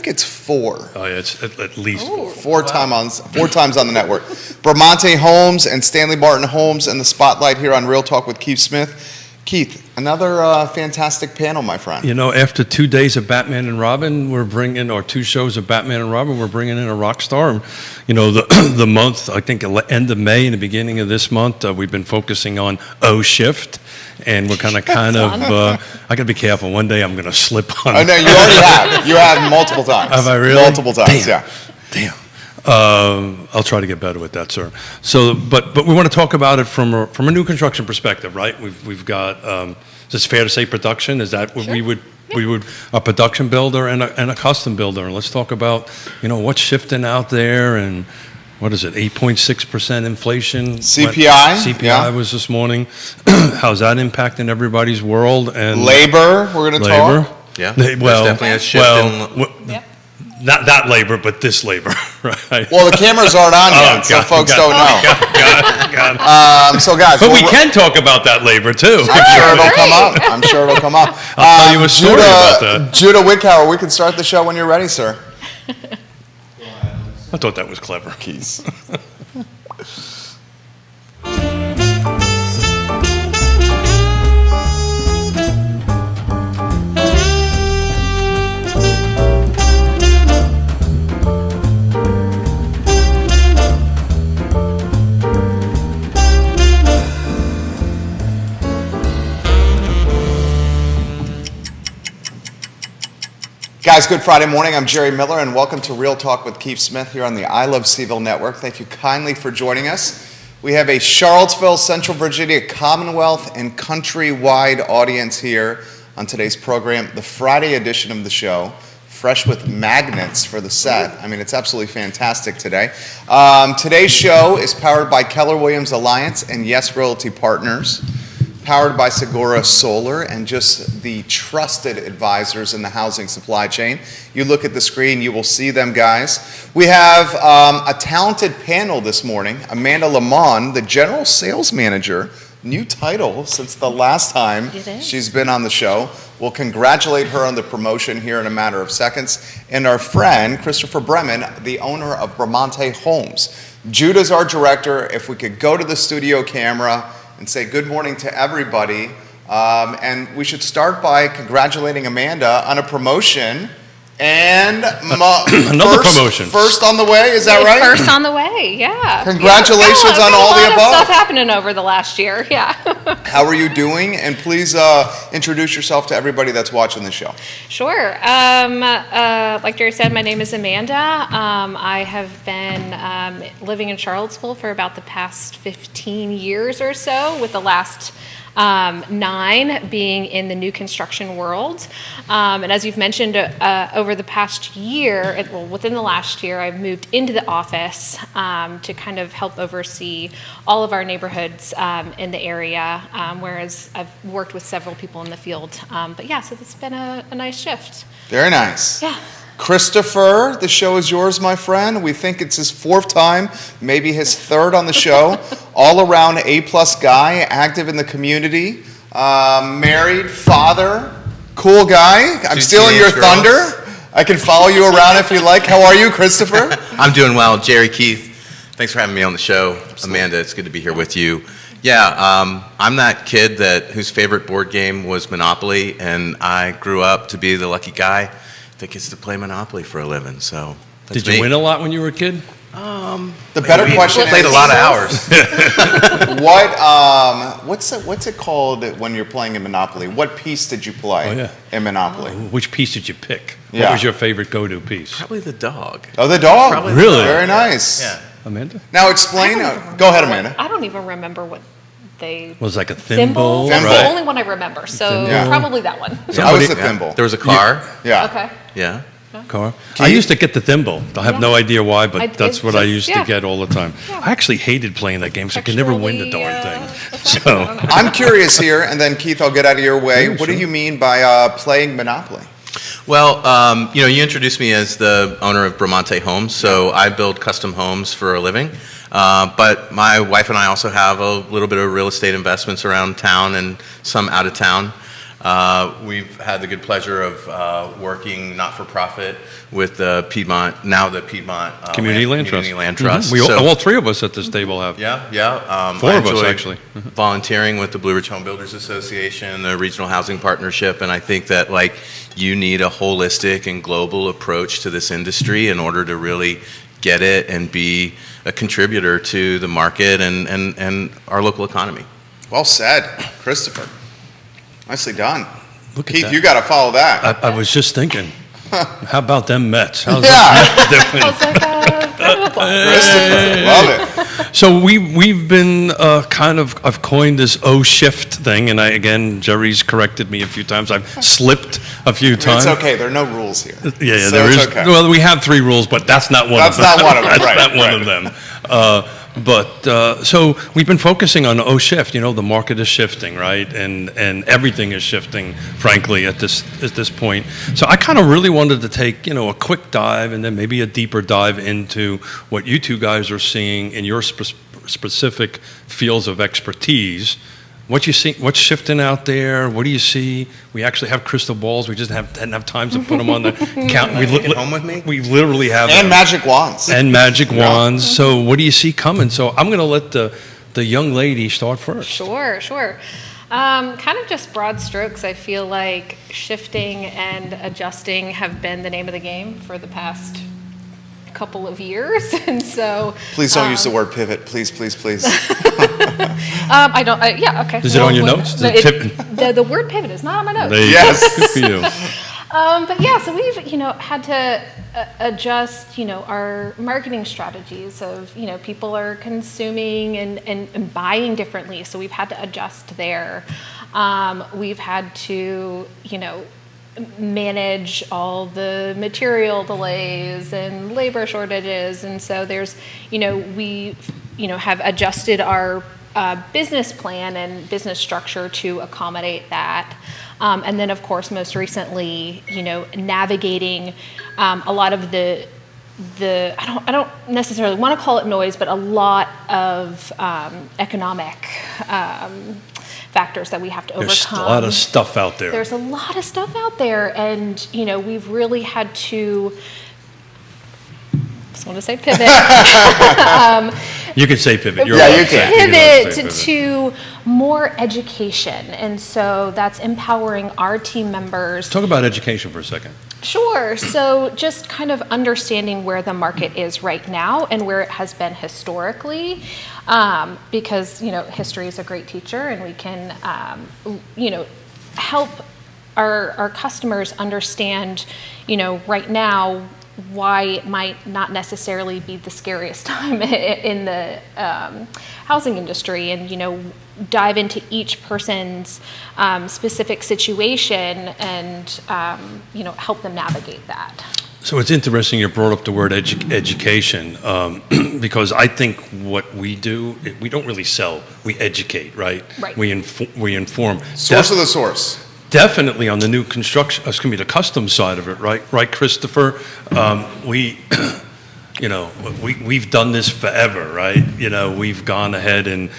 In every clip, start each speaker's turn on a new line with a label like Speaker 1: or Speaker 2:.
Speaker 1: think it's 4.
Speaker 2: Oh, yeah, it's at least 4.
Speaker 1: Four times on the network. Bramante Homes and Stanley Martin Homes in the spotlight here on Real Talk with Keith Smith. Keith, another fantastic panel, my friend.
Speaker 2: You know, after 2 days of Batman and Robin, or 2 shows of Batman and Robin, we're bringing in a rock star. You know, the month, I think end of May and the beginning of this month, we've been focusing on O-Shift. And we're kind of, I got to be careful. One day I'm going to slip on.
Speaker 1: Oh, no, you already have. You have multiple times.
Speaker 2: Have I really?
Speaker 1: Multiple times,
Speaker 2: Damn. I'll try to get better with that, sir. So, but we want to talk about it from a new construction perspective, right? We've got, is it fair to say production? Is that what
Speaker 3: Sure.
Speaker 2: we would a production builder and a custom builder? And let's talk about, you know, what's shifting out there and what is it, 8.6% inflation?
Speaker 1: CPI?
Speaker 2: CPI
Speaker 1: Yeah.
Speaker 2: was this morning. How's that impacting everybody's world? And
Speaker 1: Labor, we're going to talk.
Speaker 4: Yeah,
Speaker 2: Well,
Speaker 4: there's definitely a shift
Speaker 3: Yep.
Speaker 2: not that labor, but this labor, right?
Speaker 1: Well, the cameras aren't on yet, so folks don't know.
Speaker 2: Got it.
Speaker 1: So, guys,
Speaker 2: But we can talk about that labor, too.
Speaker 1: I'm sure it'll come up. I'm sure it'll come up.
Speaker 2: I'll tell you a story about that.
Speaker 1: Judah Wickhauer, we can start the show when you're ready, sir.
Speaker 2: I thought that was clever.
Speaker 1: Keys. Guys, good Friday morning. I'm Jerry Miller, and welcome to Real Talk with Keith Smith here on the I Love CVille Network. Thank you kindly for joining us. We have a Charlottesville, Central Virginia, Commonwealth, and countrywide audience here on today's program, the Friday edition of the show, fresh with magnets for the set. I mean, it's absolutely fantastic today. Today's show is powered by Keller Williams Alliance and Yes Realty Partners, powered by Segura Solar and just the trusted advisors in the housing supply chain. You look at the screen, you will see them, guys. We have a talented panel this morning. Amanda Lamont, the General Sales Manager, new title since the last time she's been on the show. We'll congratulate her on the promotion here in a matter of seconds. And our friend, Christopher Bremen, the owner of Bramante Homes. Judah's our director. If we could go to the studio camera and say good morning to everybody. And we should start by congratulating Amanda on a promotion and
Speaker 2: Another promotion.
Speaker 1: First on the way, is that right?
Speaker 3: First on the way, yeah.
Speaker 1: Congratulations on all the
Speaker 3: A lot
Speaker 1: above.
Speaker 3: of stuff happening over the last year, yeah.
Speaker 1: How are you doing? And please introduce yourself to everybody that's watching the show.
Speaker 3: Sure. Like Jerry said, my name is Amanda. I have been living in Charlottesville for about the past 15 years or so, with the last 9 being in the new construction world. And as you've mentioned, over the past year, within the last year, I've moved into the office to kind of help oversee all of our neighborhoods in the area, whereas I've worked with several people in the field. But yeah, so it's been a nice shift.
Speaker 1: Very nice.
Speaker 3: Yeah.
Speaker 1: Christopher, the show is yours, my friend. We think it's his 4th time, maybe his 3rd on the show. All around A-plus guy, active in the community, married, father, cool guy. I'm stealing your thunder. I can follow you around if you like. How are you, Christopher?
Speaker 4: I'm doing well. Jerry, Keith, thanks for having me on the show. Absolutely. Amanda, it's good to be here with you. Yeah, I'm that kid whose favorite board game was Monopoly, and I grew up to be the lucky guy that gets to play Monopoly for a living. So
Speaker 2: Did you win a lot when you were a kid?
Speaker 1: The better question
Speaker 4: played
Speaker 1: is,
Speaker 4: a lot of hours.
Speaker 1: what's it called when you're playing in Monopoly? What piece did you play in Monopoly?
Speaker 2: Which piece did you pick?
Speaker 1: Yeah.
Speaker 2: What was your favorite go-to piece?
Speaker 4: Probably the dog.
Speaker 1: Oh, the dog.
Speaker 4: Probably
Speaker 2: Really?
Speaker 1: Very nice.
Speaker 4: Yeah.
Speaker 2: Amanda?
Speaker 1: Now explain. Go ahead, Amanda.
Speaker 3: I don't even remember what they...
Speaker 2: Was it like a thimble?
Speaker 3: That's
Speaker 1: Thimble.
Speaker 3: the only one I remember, so
Speaker 1: Yeah.
Speaker 3: probably that one.
Speaker 1: I was the thimble.
Speaker 4: There was a car.
Speaker 1: Yeah.
Speaker 3: Okay.
Speaker 4: Yeah.
Speaker 2: Car. I used to get the thimble. I have no idea why, but
Speaker 3: It's
Speaker 2: that's what I
Speaker 3: just-
Speaker 2: used to
Speaker 3: yeah.
Speaker 2: get all the time.
Speaker 3: Yeah.
Speaker 2: I actually hated playing that game because I could never win the darn thing. So
Speaker 1: I'm curious here, and then Keith, I'll get out of your way.
Speaker 2: Yeah,
Speaker 1: What do
Speaker 2: sure.
Speaker 1: you mean by playing Monopoly?
Speaker 4: Well, you introduced me as the owner of Bramante Homes, so I build custom homes for a living. But my wife and I also have a little bit of real estate investments around town and some out of town. We've had the good pleasure of working not-for-profit with the Piedmont
Speaker 2: Community Land Trust.
Speaker 4: Community Land Trust.
Speaker 2: All three of us at this table have.
Speaker 4: Yeah.
Speaker 2: Four
Speaker 4: I
Speaker 2: of us,
Speaker 4: enjoy
Speaker 2: actually.
Speaker 4: volunteering with the Blue Ridge Home Builders Association, the Regional Housing Partnership, and I think that you need a holistic and global approach to this industry in order to really get it and be a contributor to the market and our local economy.
Speaker 1: Well said, Christopher. Nicely done.
Speaker 2: Look at
Speaker 1: Keith,
Speaker 2: that.
Speaker 1: you got to follow that.
Speaker 2: I was just thinking, how about them Mets? How's
Speaker 1: Yeah.
Speaker 2: that
Speaker 3: I was like, round of applause.
Speaker 1: Christopher, love it.
Speaker 2: So we've been I've coined this shift thing, and Jerry's corrected me a few times. I've slipped a few times.
Speaker 1: It's okay. There are no rules here.
Speaker 2: Yeah,
Speaker 1: So
Speaker 2: there
Speaker 1: it's
Speaker 2: is.
Speaker 1: okay.
Speaker 2: Well, we have 3 rules, but that's not one
Speaker 1: That's
Speaker 2: of them.
Speaker 1: not one of them,
Speaker 2: That's
Speaker 1: right,
Speaker 2: not one
Speaker 1: right.
Speaker 2: of them. So we've been focusing on shift. The market is shifting, right? And everything is shifting, frankly, at this point. So I kind of really wanted to take, a quick dive and then maybe a deeper dive into what you two guys are seeing in your specific fields of expertise. What you see? What's shifting out there? What do you see? We actually have crystal balls. We just didn't have time to put them on the count.
Speaker 4: Take it home with me?
Speaker 2: We literally have
Speaker 1: And
Speaker 2: them.
Speaker 1: magic wands.
Speaker 2: And magic wands. So what do you see coming? So I'm going to let the young lady start first.
Speaker 3: Sure. Kind of just broad strokes. I feel like shifting and adjusting have been the name of the game for the past couple of years, and so
Speaker 1: Please don't use the word pivot. Please.
Speaker 3: I don't. Yeah, okay.
Speaker 2: Is it on your notes?
Speaker 3: No,
Speaker 2: The
Speaker 3: the word pivot is not on my notes.
Speaker 2: There you
Speaker 1: Yes.
Speaker 2: go. Good for you.
Speaker 3: But yeah, so we've had to adjust our marketing strategies of people are consuming and buying differently, so we've had to adjust there. We've had to manage all the material delays and labor shortages, and so there's we have adjusted our business plan and business structure to accommodate that. And then, of course, most recently, navigating a lot of the I don't necessarily want to call it noise, but a lot of economic factors that we have to
Speaker 2: There's
Speaker 3: overcome.
Speaker 2: a lot of stuff out there.
Speaker 3: There's a lot of stuff out there, and we've really had to. Just want to say pivot.
Speaker 2: You can say pivot. You're
Speaker 1: Yeah,
Speaker 2: allowed
Speaker 1: you
Speaker 2: to say
Speaker 1: can.
Speaker 2: pivot.
Speaker 3: Pivot to more education, and so that's empowering our team members.
Speaker 2: Talk about education for a second.
Speaker 3: Sure. So just kind of understanding where the market is right now and where it has been historically, because history is a great teacher, and we can help our customers understand right now why it might not necessarily be the scariest time in the housing industry, and dive into each person's specific situation and help them navigate that.
Speaker 2: So it's interesting you brought up the word education, because I think what we do, we don't really sell, we educate, right?
Speaker 3: Right.
Speaker 2: We inform.
Speaker 1: Source of the source.
Speaker 2: Definitely on the new construction, the custom side of it, right? Right, Christopher? We've done this forever, right? We've gone ahead and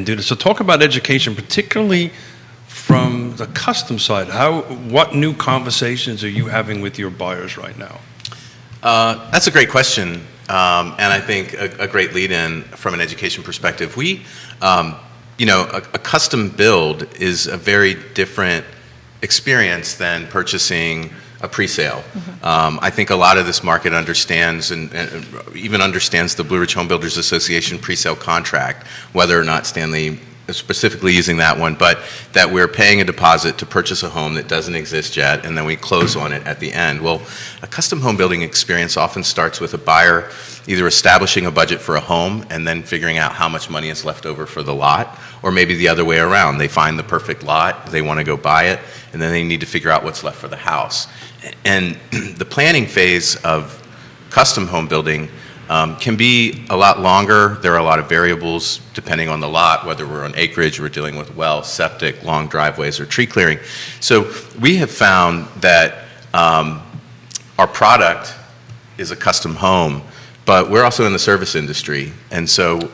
Speaker 2: do this. So talk about education, particularly from the custom side. What new conversations are you having with your buyers right now?
Speaker 4: That's a great question, and I think a great lead-in from an education perspective. A custom build is a very different experience than purchasing a pre-sale. I think a lot of this market understands and even understands the Blue Ridge Home Builders Association pre-sale contract, whether or not Stanley is specifically using that one, but that we're paying a deposit to purchase a home that doesn't exist yet, and then we close on it at the end. Well, a custom home building experience often starts with a buyer either establishing a budget for a home and then figuring out how much money is left over for the lot, or maybe the other way around. They find the perfect lot, they want to go buy it, and then they need to figure out what's left for the house. And the planning phase of custom home building can be a lot longer. There are a lot of variables depending on the lot, whether we're on acreage, we're dealing with well, septic, long driveways, or tree clearing. So we have found that our product is a custom home, but we're also in the service industry. And so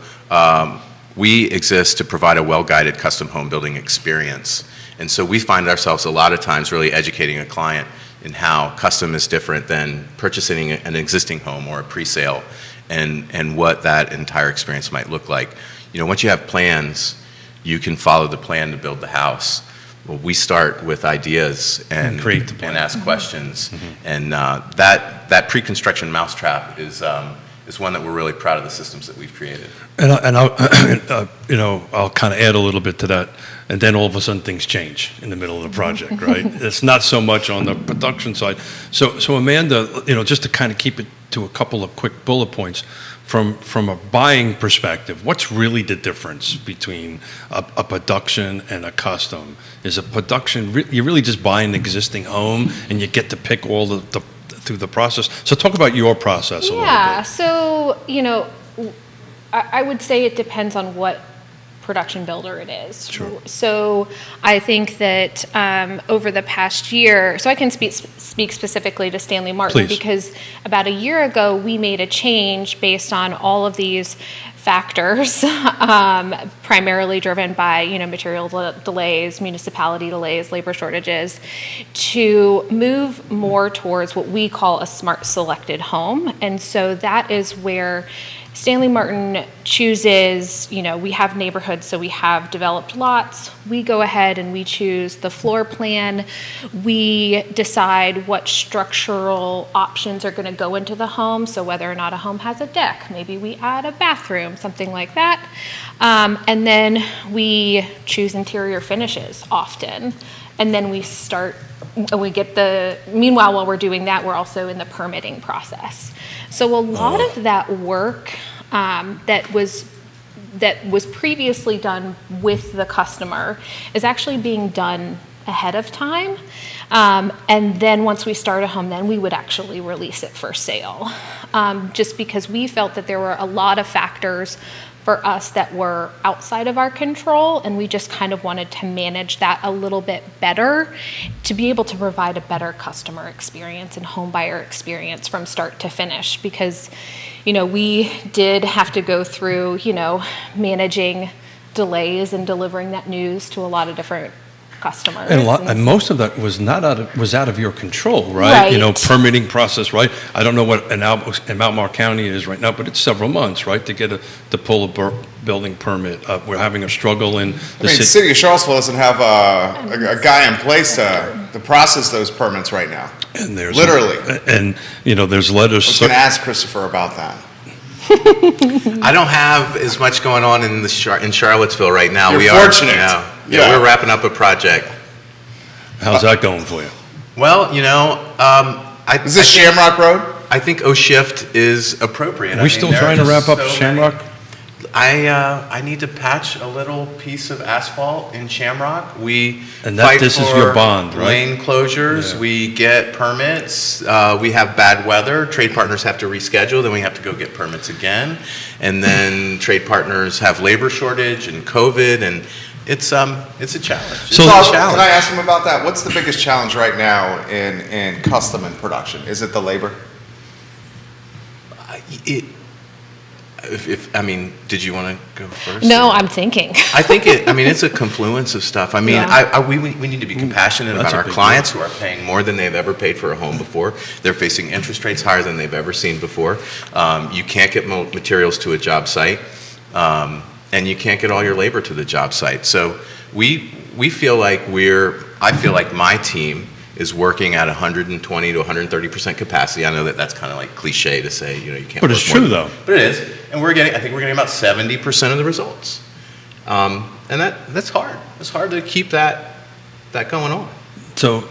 Speaker 4: we exist to provide a well-guided custom home building experience. And so we find ourselves a lot of times really educating a client in how custom is different than purchasing an existing home or a pre-sale, and what that entire experience might look like. You know, once you have plans, you can follow the plan to build the house. Well, we start with ideas and
Speaker 2: create the plan.
Speaker 4: and ask questions, and that pre-construction mousetrap is one that we're really proud of the systems that we've created.
Speaker 2: And I'll, I'll kind of add a little bit to that, and then all of a sudden things change in the middle of the project, right? It's not so much on the production side. So Amanda, just to kind of keep it to a couple of quick bullet points, from a buying perspective, what's really the difference between a production and a custom? Is a production, you're really just buying an existing home and you get to pick all the through the process. So talk about your process a little bit.
Speaker 3: Yeah, so, I would say it depends on what production builder it is.
Speaker 2: Sure.
Speaker 3: So I think that over the past year, so I can speak specifically to Stanley Martin,
Speaker 2: Please.
Speaker 3: because about a year ago we made a change based on all of these factors, primarily driven by material delays, municipality delays, labor shortages, to move more towards what we call a smart selected home. And so that is where Stanley Martin chooses, we have neighborhoods, so we have developed lots. We go ahead and we choose the floor plan. We decide what structural options are going to go into the home, so whether or not a home has a deck, maybe we add a bathroom, something like that. And then we choose interior finishes often. And then meanwhile, while we're doing that, we're also in the permitting process. So a lot of that work that was previously done with the customer is actually being done ahead of time. And then once we start a home, then we would actually release it for sale. Just because we felt that there were a lot of factors for us that were outside of our control, and we just kind of wanted to manage that a little bit better to be able to provide a better customer experience and home buyer experience from start to finish, because we did have to go through managing delays and delivering that news to a lot in customers.
Speaker 2: And most of that was out of your control, right?
Speaker 3: Right.
Speaker 2: Permitting process, right? I don't know what in Albemarle County is right now, but it's several months, right, to pull a building permit. We're having a struggle in the
Speaker 1: The city of Charlottesville doesn't have a guy in place to process those permits right now.
Speaker 2: And there's
Speaker 1: Literally.
Speaker 2: There's letters.
Speaker 1: I was going to ask Christopher about that.
Speaker 4: I don't have as much going on in Charlottesville right now.
Speaker 1: You're
Speaker 4: we
Speaker 1: fortunate.
Speaker 4: are,
Speaker 1: Yeah.
Speaker 4: we're wrapping up a project.
Speaker 2: How's that going for you?
Speaker 4: Well,
Speaker 1: Is this Shamrock Road?
Speaker 4: I think O-Shift is appropriate.
Speaker 2: Are we still trying to wrap up Shamrock?
Speaker 4: I need to patch a little piece of asphalt in Shamrock.
Speaker 2: This is your bond, right?
Speaker 4: Lane closures.
Speaker 2: Yeah.
Speaker 4: We get permits. We have bad weather. Trade partners have to reschedule. Then we have to go get permits again. And then trade partners have labor shortage and COVID, and it's a challenge.
Speaker 2: So-
Speaker 1: Charles, can I ask him about that? What's the biggest challenge right now in custom and production? Is it the labor?
Speaker 4: Did you want to go first?
Speaker 3: No, I'm thinking.
Speaker 4: I think it's a confluence of stuff. I mean,
Speaker 3: Yeah.
Speaker 4: we need to be compassionate
Speaker 2: That's
Speaker 4: about
Speaker 2: a
Speaker 4: our
Speaker 2: big
Speaker 4: clients who are paying more than they've ever paid for a home before. They're facing interest rates higher than they've ever seen before. You can't get materials to a job site, and you can't get all your labor to the job site. So we feel like I feel like my team is working at 120 to 130% capacity. I know that's kind of like cliche to say, you can't.
Speaker 2: But it's
Speaker 4: work more
Speaker 2: true,
Speaker 4: than-
Speaker 2: though.
Speaker 4: But it is, and I think we're getting about 70% of the results, and that's hard. It's hard to keep that going on.
Speaker 2: So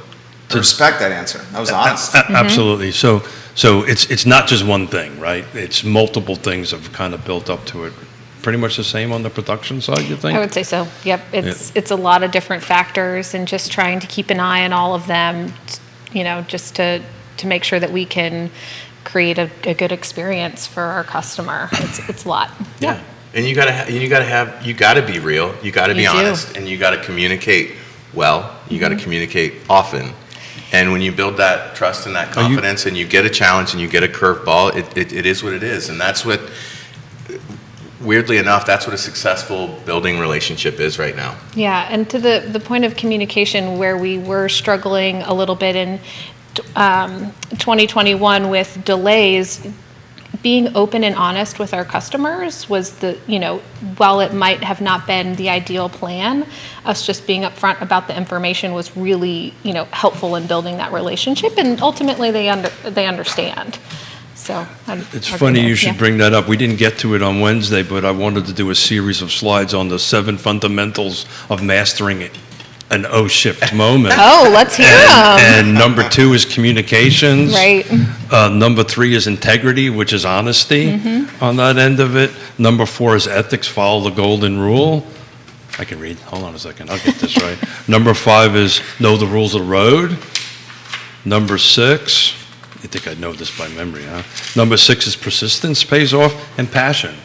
Speaker 1: I respect that answer. That was honest.
Speaker 2: Absolutely. So it's not just one thing, right? It's multiple things that have kind of built up to it. Pretty much the same on the production side, you think?
Speaker 3: I would say so. Yep. It's a lot of different factors, and just trying to keep an eye on all of them, just to make sure that we can create a good experience for our customer. It's a lot.
Speaker 4: Yeah. And you gotta be real. You gotta be
Speaker 3: You do.
Speaker 4: honest, and you gotta communicate well. You gotta communicate often. And when you build that trust and that confidence, and you get a challenge and you get a curveball, it is what it is, and that's what weirdly enough, that's what a successful building relationship is right now.
Speaker 3: Yeah, and to the point of communication where we were struggling a little bit in 2021 with delays, being open and honest with our customers was while it might have not been the ideal plan, us just being upfront about the information was really, helpful in building that relationship, and ultimately they understand. So
Speaker 2: It's funny you should bring that up. We didn't get to it on Wednesday, but I wanted to do a series of slides on the 7 fundamentals of mastering an O-shift moment.
Speaker 3: Oh, let's hear them.
Speaker 2: And number 2 is communications.
Speaker 3: Right.
Speaker 2: Number 3 is integrity, which is honesty on that end of it. Number 4 is ethics, follow the golden rule. I can read. Hold on a second. I'll get this right. Number 5 is know the rules of the road. Number 6, you think I know this by memory, huh? Number 6 is persistence pays off, and passion,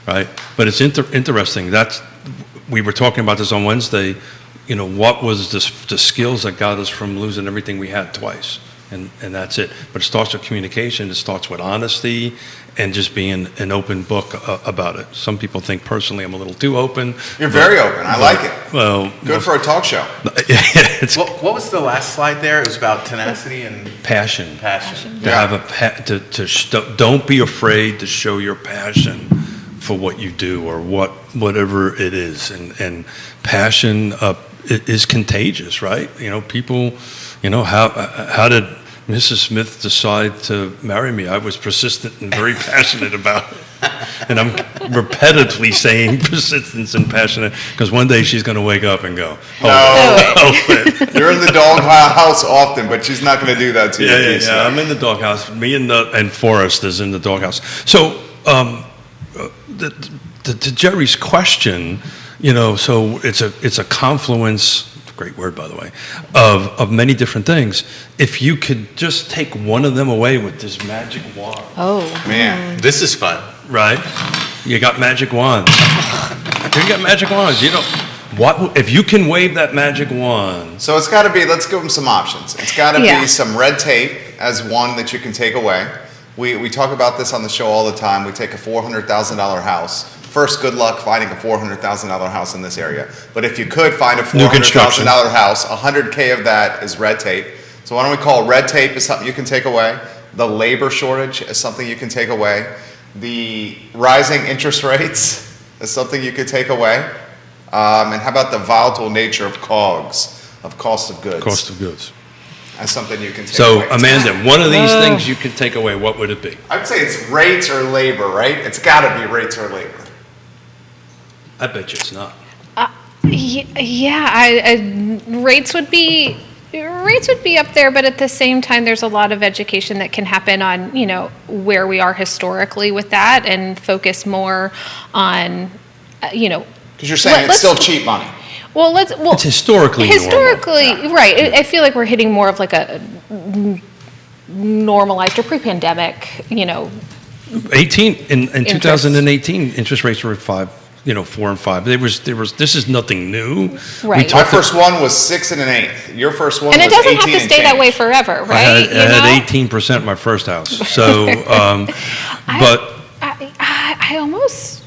Speaker 2: right? But it's interesting. We were talking about this on Wednesday. What was the skills that got us from losing everything we had twice? And that's it. But it starts with communication. It starts with honesty and just being an open book about it. Some people think personally I'm a little too open.
Speaker 1: You're very open. I like it.
Speaker 2: Well,
Speaker 1: Good for a talk show.
Speaker 2: it's
Speaker 4: What was the last slide there? It was about tenacity and
Speaker 2: passion.
Speaker 4: passion.
Speaker 2: To have don't be afraid to show your passion for what you do or whatever it is, and passion is contagious, right? People, how did Mrs. Smith decide to marry me? I was persistent and very passionate about it. And I'm repetitively saying persistence and passionate because one day she's going to wake up and go,
Speaker 1: You're in the doghouse often, but she's not going to do that to you.
Speaker 2: Yeah. I'm in the doghouse. Me and Forrest is in the doghouse. So, to Jerry's question, so it's a confluence. Great word, by the way, of many different things. If you could just take one of them away with this magic wand.
Speaker 3: Oh.
Speaker 1: Man.
Speaker 4: This is fun.
Speaker 2: Right? You got magic wands. You got magic wands. What if you can wave that magic wand?
Speaker 1: So it's got to be, let's give them some options. It's got to
Speaker 3: Yeah.
Speaker 1: be some red tape as one that you can take away. We talk about this on the show all the time. We take a $400,000 house. First, good luck finding a $400,000 house in this area. But if you could find a $400,000 house, $100K of that is red tape. So why don't we call red tape is something you can take away. The labor shortage is something you can take away. The rising interest rates is something you could take away. And how about the volatile nature of COGS, of cost of goods?
Speaker 2: Cost of goods.
Speaker 1: That's something you can take
Speaker 2: So,
Speaker 1: away.
Speaker 2: Amanda, one of these things you can take away, what would it be?
Speaker 1: I'd say it's rates or labor, right? It's got to be rates or labor.
Speaker 2: I bet you it's not.
Speaker 3: Rates would be up there, but at the same time, there's a lot of education that can happen on, where we are historically with that, and focus more on,
Speaker 1: Because you're saying it's still cheap money.
Speaker 3: Well,
Speaker 2: It's historically normal.
Speaker 3: Right. I feel like we're hitting more of like a normalized or pre-pandemic,
Speaker 2: 18 in 2018, interest rates were at 5, 4 and 5. There was. This is nothing new.
Speaker 3: Right.
Speaker 1: My first one was 6 1/8. Your first one
Speaker 3: And
Speaker 1: was
Speaker 3: it doesn't
Speaker 1: 18
Speaker 3: have to
Speaker 1: and
Speaker 3: stay that
Speaker 1: change.
Speaker 3: way forever,
Speaker 2: I
Speaker 3: right?
Speaker 2: had 18% my first house. So, but
Speaker 3: I almost,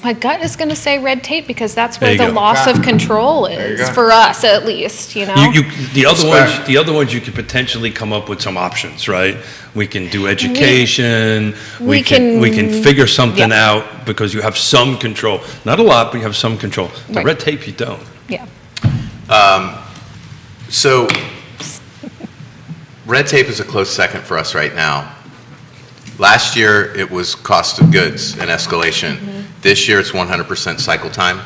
Speaker 3: my gut is going to say red tape because that's where
Speaker 2: There you
Speaker 3: the
Speaker 2: go.
Speaker 3: loss of control
Speaker 1: There you
Speaker 3: is
Speaker 1: go.
Speaker 3: for us, at least.
Speaker 2: the
Speaker 1: Respect.
Speaker 2: other ones you could potentially come up with some options, right? We can do education. We can figure something
Speaker 3: Yeah.
Speaker 2: out because you have some control. Not a lot, but you have some control. The
Speaker 3: Right.
Speaker 2: red tape you don't.
Speaker 3: Yeah.
Speaker 4: So, red tape is a close second for us right now. Last year, it was cost of goods and escalation. This year, it's 100% cycle time.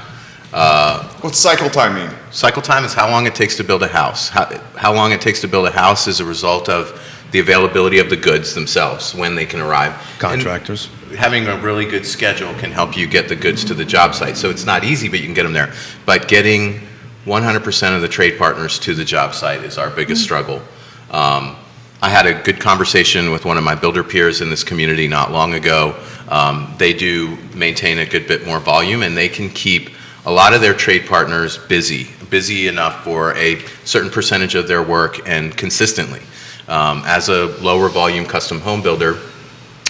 Speaker 1: What's cycle time mean?
Speaker 4: Cycle time is how long it takes to build a house. How long it takes to build a house is a result of the availability of the goods themselves, when they can arrive.
Speaker 2: Contractors.
Speaker 4: And having a really good schedule can help you get the goods to the job site. So it's not easy, but you can get them there. But getting 100% of the trade partners to the job site is our biggest struggle. I had a good conversation with one of my builder peers in this community not long ago. They do maintain a good bit more volume, and they can keep a lot of their trade partners busy enough for a certain percentage of their work and consistently. As a lower volume custom home builder,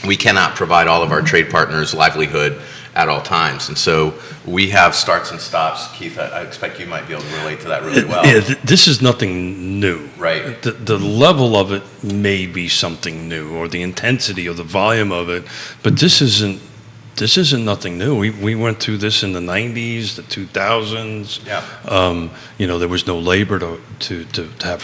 Speaker 4: we cannot provide all of our trade partners livelihood at all times. And so we have starts and stops. Keith, I expect you might be able to relate to that really well.
Speaker 2: Yeah, this is nothing new.
Speaker 4: Right.
Speaker 2: The level of it may be something new, or the intensity or the volume of it, but this isn't nothing new. We went through this in the 90s, the 2000s.
Speaker 4: Yeah.
Speaker 2: There was no labor to have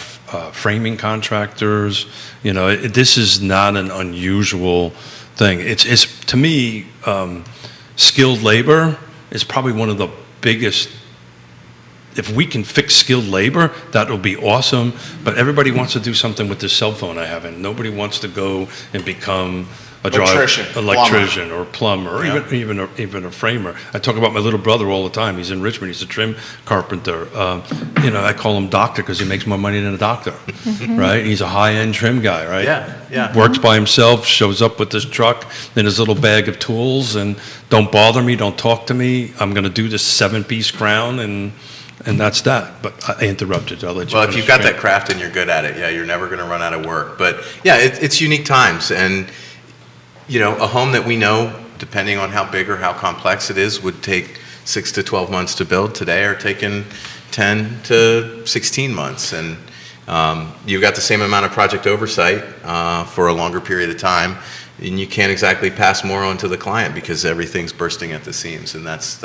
Speaker 2: framing contractors. This is not an unusual thing. It's to me, skilled labor is probably one of the biggest. If we can fix skilled labor, that will be awesome. But everybody wants to do something with this cell phone I have, and nobody wants to go and become a electrician or plumber, or
Speaker 1: Yeah.
Speaker 2: even a framer. I talk about my little brother all the time. He's in Richmond. He's a trim carpenter. I call him doctor because he makes more money than a doctor, right? He's a high-end trim guy, right?
Speaker 4: Yeah.
Speaker 2: Works by himself, shows up with his truck and his little bag of tools, and don't bother me, don't talk to me. I'm going to do this 7-piece crown, and that's that. But I interrupted. I'll let you.
Speaker 4: Well, if
Speaker 2: finish.
Speaker 4: you've got that craft and you're good at it, you're never going to run out of work. But yeah, it's unique times, and a home that we know, depending on how big or how complex it is, would take 6 to 12 months to build today are taking 10 to 16 months. And you've got the same amount of project oversight for a longer period of time, and you can't exactly pass more on to the client because everything's bursting at the seams. And that's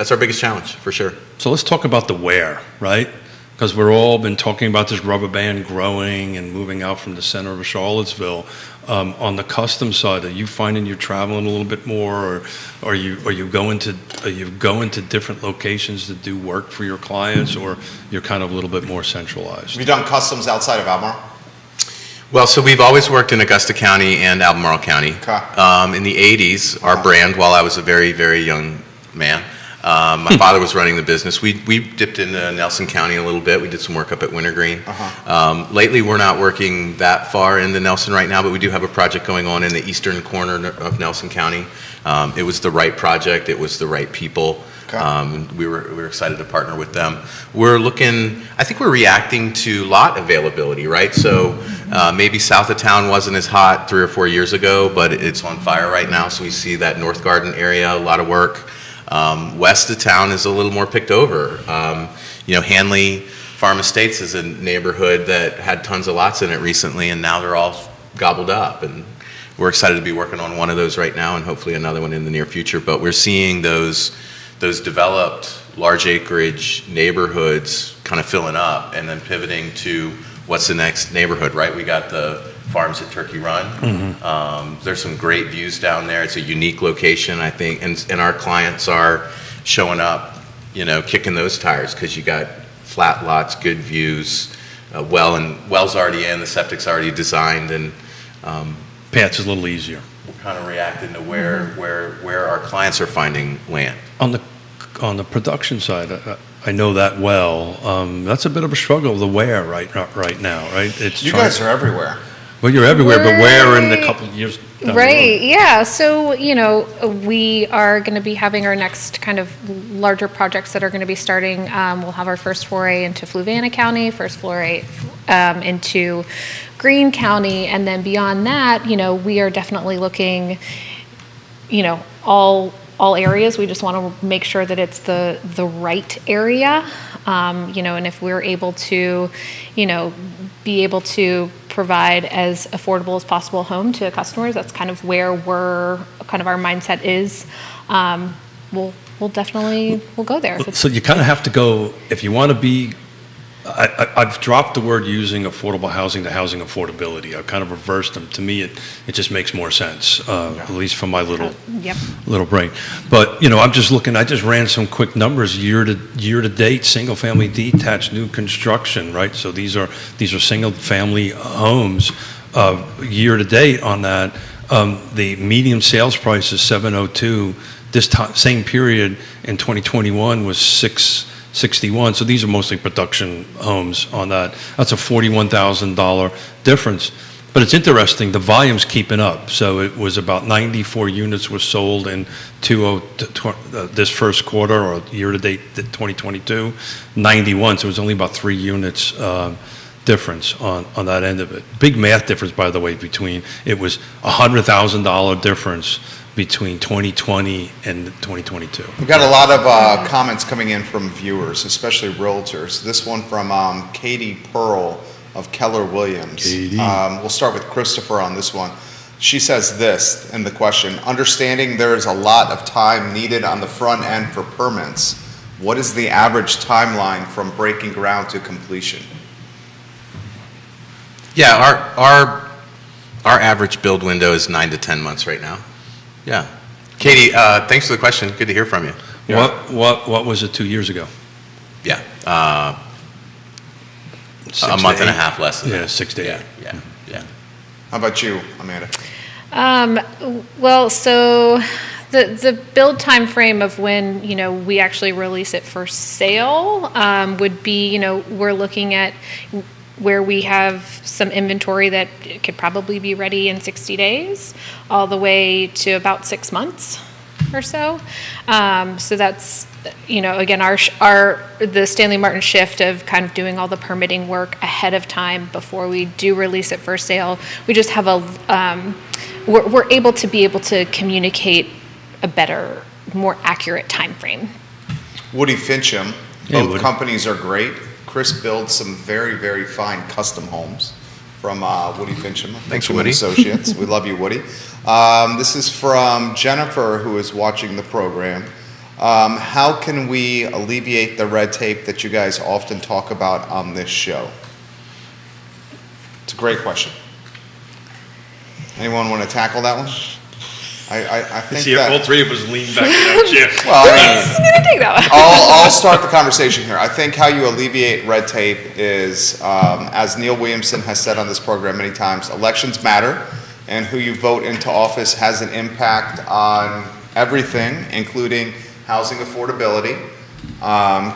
Speaker 4: our biggest challenge, for sure.
Speaker 2: So let's talk about the wear, right? Because we're all been talking about this rubber band growing and moving out from the center of Charlottesville. On the custom side, are you finding you're traveling a little bit more, or are you going to different locations to do work for your clients, or you're kind of a little bit more centralized?
Speaker 1: Have you done customs outside of Albemarle?
Speaker 4: Well, so we've always worked in Augusta County and Albemarle County.
Speaker 1: Okay.
Speaker 4: In the 80s, our brand, while I was a very, very young man, my father was running the business. We dipped into Nelson County a little bit. We did some work up at Wintergreen. Lately, we're not working that far into Nelson right now, but we do have a project going on in the eastern corner of Nelson County. It was the right project. It was the right people.
Speaker 1: Okay.
Speaker 4: We were excited to partner with them. I think we're reacting to lot availability, right? So maybe south of town wasn't as hot 3 or 4 years ago, but it's on fire right now. So we see that North Garden area, a lot of work. West of town is a little more picked over. Hanley Farm Estates is a neighborhood that had tons of lots in it recently, and now they're all gobbled up. And we're excited to be working on one of those right now, and hopefully another one in the near future. But we're seeing those developed large acreage neighborhoods kind of filling up, and then pivoting to what's the next neighborhood, right? We got the farms at Turkey Run. There's some great views down there. It's a unique location, I think, and our clients are showing up, kicking those tires because you got flat lots, good views, well's already in, the septic's already designed, and
Speaker 2: Path's is a little easier.
Speaker 4: we're kind of reacting to where our clients are finding land.
Speaker 2: On the production side, I know that well. That's a bit of a struggle, the wear right now, right?
Speaker 1: You guys are everywhere.
Speaker 2: Well, you're everywhere, but where in a couple of years down the road?
Speaker 3: Right, yeah. So, we are going to be having our next kind of larger projects that are going to be starting. We'll have our first foray into Fluvanna County, first foray into Greene County, and then beyond that, we are definitely looking, all areas. We just want to make sure that it's the right area, and if we're able to, be able to provide as affordable as possible home to customers, that's kind of where our mindset is. We'll definitely go there.
Speaker 2: So you kind of have to go, if you want to be, I've dropped the word using affordable housing to housing affordability. I've kind of reversed them. To me, it just makes more sense, at least from my little brain. But, I'm just looking, I just ran some quick numbers year to date, single family detached new construction, right? So these are single family homes year to date on that. The median sales price is $702. This same period in 2021 was $661. So these are mostly production homes on that. That's a $41,000 difference. But it's interesting, the volume's keeping up. So it was about 94 units were sold in this first quarter, or year to date 2022, 91. So it was only about 3 units difference on that end of it. Big math difference, by the way, between, it was $100,000 difference between 2020 and 2022.
Speaker 1: We've got a lot of comments coming in from viewers, especially realtors. This one from Katie Pearl of Keller Williams.
Speaker 2: Katie.
Speaker 1: We'll start with Christopher on this one. She says this in the question: understanding there is a lot of time needed on the front end for permits, what is the average timeline from breaking ground to completion?
Speaker 4: Yeah, our average build window is 9 to 10 months right now. Yeah. Katie, thanks for the question. Good to hear from you.
Speaker 1: Yeah.
Speaker 2: What was it 2 years ago?
Speaker 4: Yeah.
Speaker 2: 6
Speaker 4: A
Speaker 2: to
Speaker 4: month and a
Speaker 2: 8.
Speaker 4: half less than
Speaker 2: Yeah,
Speaker 4: that.
Speaker 2: 6 to 8.
Speaker 4: Yeah.
Speaker 1: How about you, Amanda?
Speaker 3: Well, so the build time frame of when, we actually release it for sale would be, we're looking at where we have some inventory that could probably be ready in 60 days, all the way to about 6 months or so. So that's, again, the Stanley Martin shift of kind of doing all the permitting work ahead of time before we do release it for sale. We just have we're able to communicate a better, more accurate time frame.
Speaker 1: Woody Fincham.
Speaker 2: Hey,
Speaker 1: Both
Speaker 2: Woody.
Speaker 1: companies are great. Chris builds some very, very fine custom homes from Woody Fincham.
Speaker 4: Thanks,
Speaker 1: Fincham and
Speaker 4: Woody.
Speaker 1: Associates. We love you, Woody. This is from Jennifer, who is watching the program. How can we alleviate the red tape that you guys often talk about on this show? It's a great question. Anyone want to tackle that one? I think
Speaker 2: See, all
Speaker 1: that.
Speaker 2: three of us lean back in our chair.
Speaker 1: Well, I mean,
Speaker 3: I'm gonna take that one.
Speaker 1: I'll start the conversation here. I think how you alleviate red tape is, as Neil Williamson has said on this program many times, elections matter, and who you vote into office has an impact on everything, including housing affordability.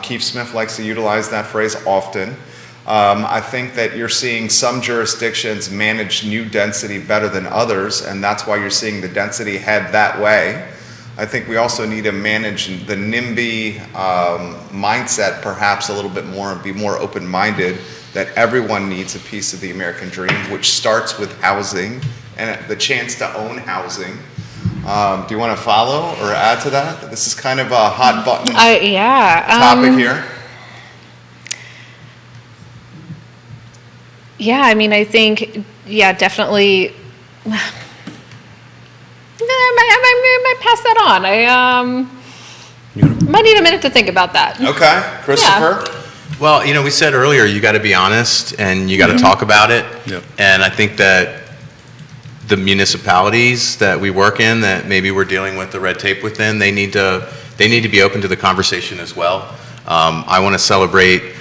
Speaker 1: Keith Smith likes to utilize that phrase often. I think that you're seeing some jurisdictions manage new density better than others, and that's why you're seeing the density head that way. I think we also need to manage the NIMBY mindset perhaps a little bit more and be more open-minded that everyone needs a piece of the American dream, which starts with housing and the chance to own housing. Do you want to follow or add to that? This is kind of a hot button topic here.
Speaker 3: Yeah, I mean, I think, definitely. I might pass that on. I might need a minute to think about that.
Speaker 1: Okay, Christopher?
Speaker 4: Well, we said earlier, you got to be honest and you got to talk about it.
Speaker 2: Yep.
Speaker 4: And I think that the municipalities that we work in, that maybe we're dealing with the red tape within, they need to be open to the conversation as well. I want to celebrate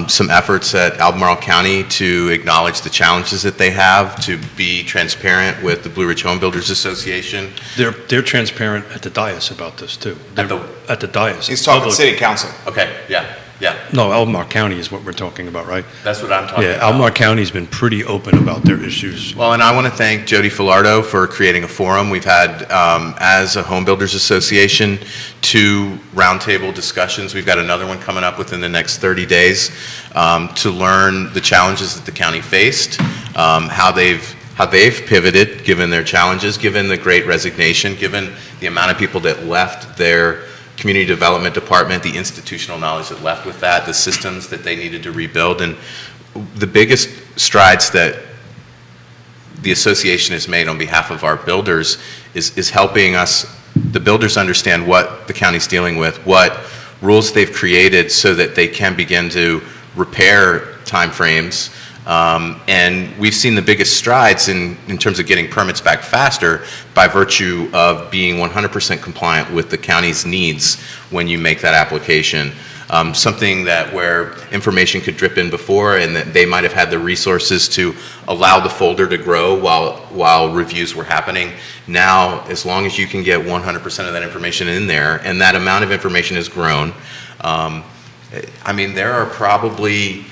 Speaker 4: some efforts at Albemarle County to acknowledge the challenges that they have, to be transparent with the Blue Ridge Home Builders Association.
Speaker 2: They're transparent at the dais about this too.
Speaker 4: At
Speaker 2: At the dais.
Speaker 1: He's talking
Speaker 2: Public.
Speaker 1: city council.
Speaker 4: Okay, yeah,
Speaker 2: No, Albemarle County is what we're talking about, right?
Speaker 4: that's what I'm talking
Speaker 2: Yeah,
Speaker 4: about.
Speaker 2: Albemarle County's been pretty open about their issues.
Speaker 4: Well, and I want to thank Jody Filardo for creating a forum. We've had, as a Home Builders Association, 2 roundtable discussions. We've got another one coming up within the next 30 days to learn the challenges that the county faced, how they've pivoted given their challenges, given the Great Resignation, given the amount of people that left their community development department, the institutional knowledge that left with that, the systems that they needed to rebuild. And the biggest strides that the association has made on behalf of our builders is helping us, the builders, understand what the county's dealing with, what rules they've created so that they can begin to repair timeframes. And we've seen the biggest strides in terms of getting permits back faster by virtue of being 100% compliant with the county's needs when you make that application. Something that where information could drip in before and that they might have had the resources to allow the folder to grow while reviews were happening. Now, as long as you can get 100% of that information in there, and that amount of information has grown, there are probably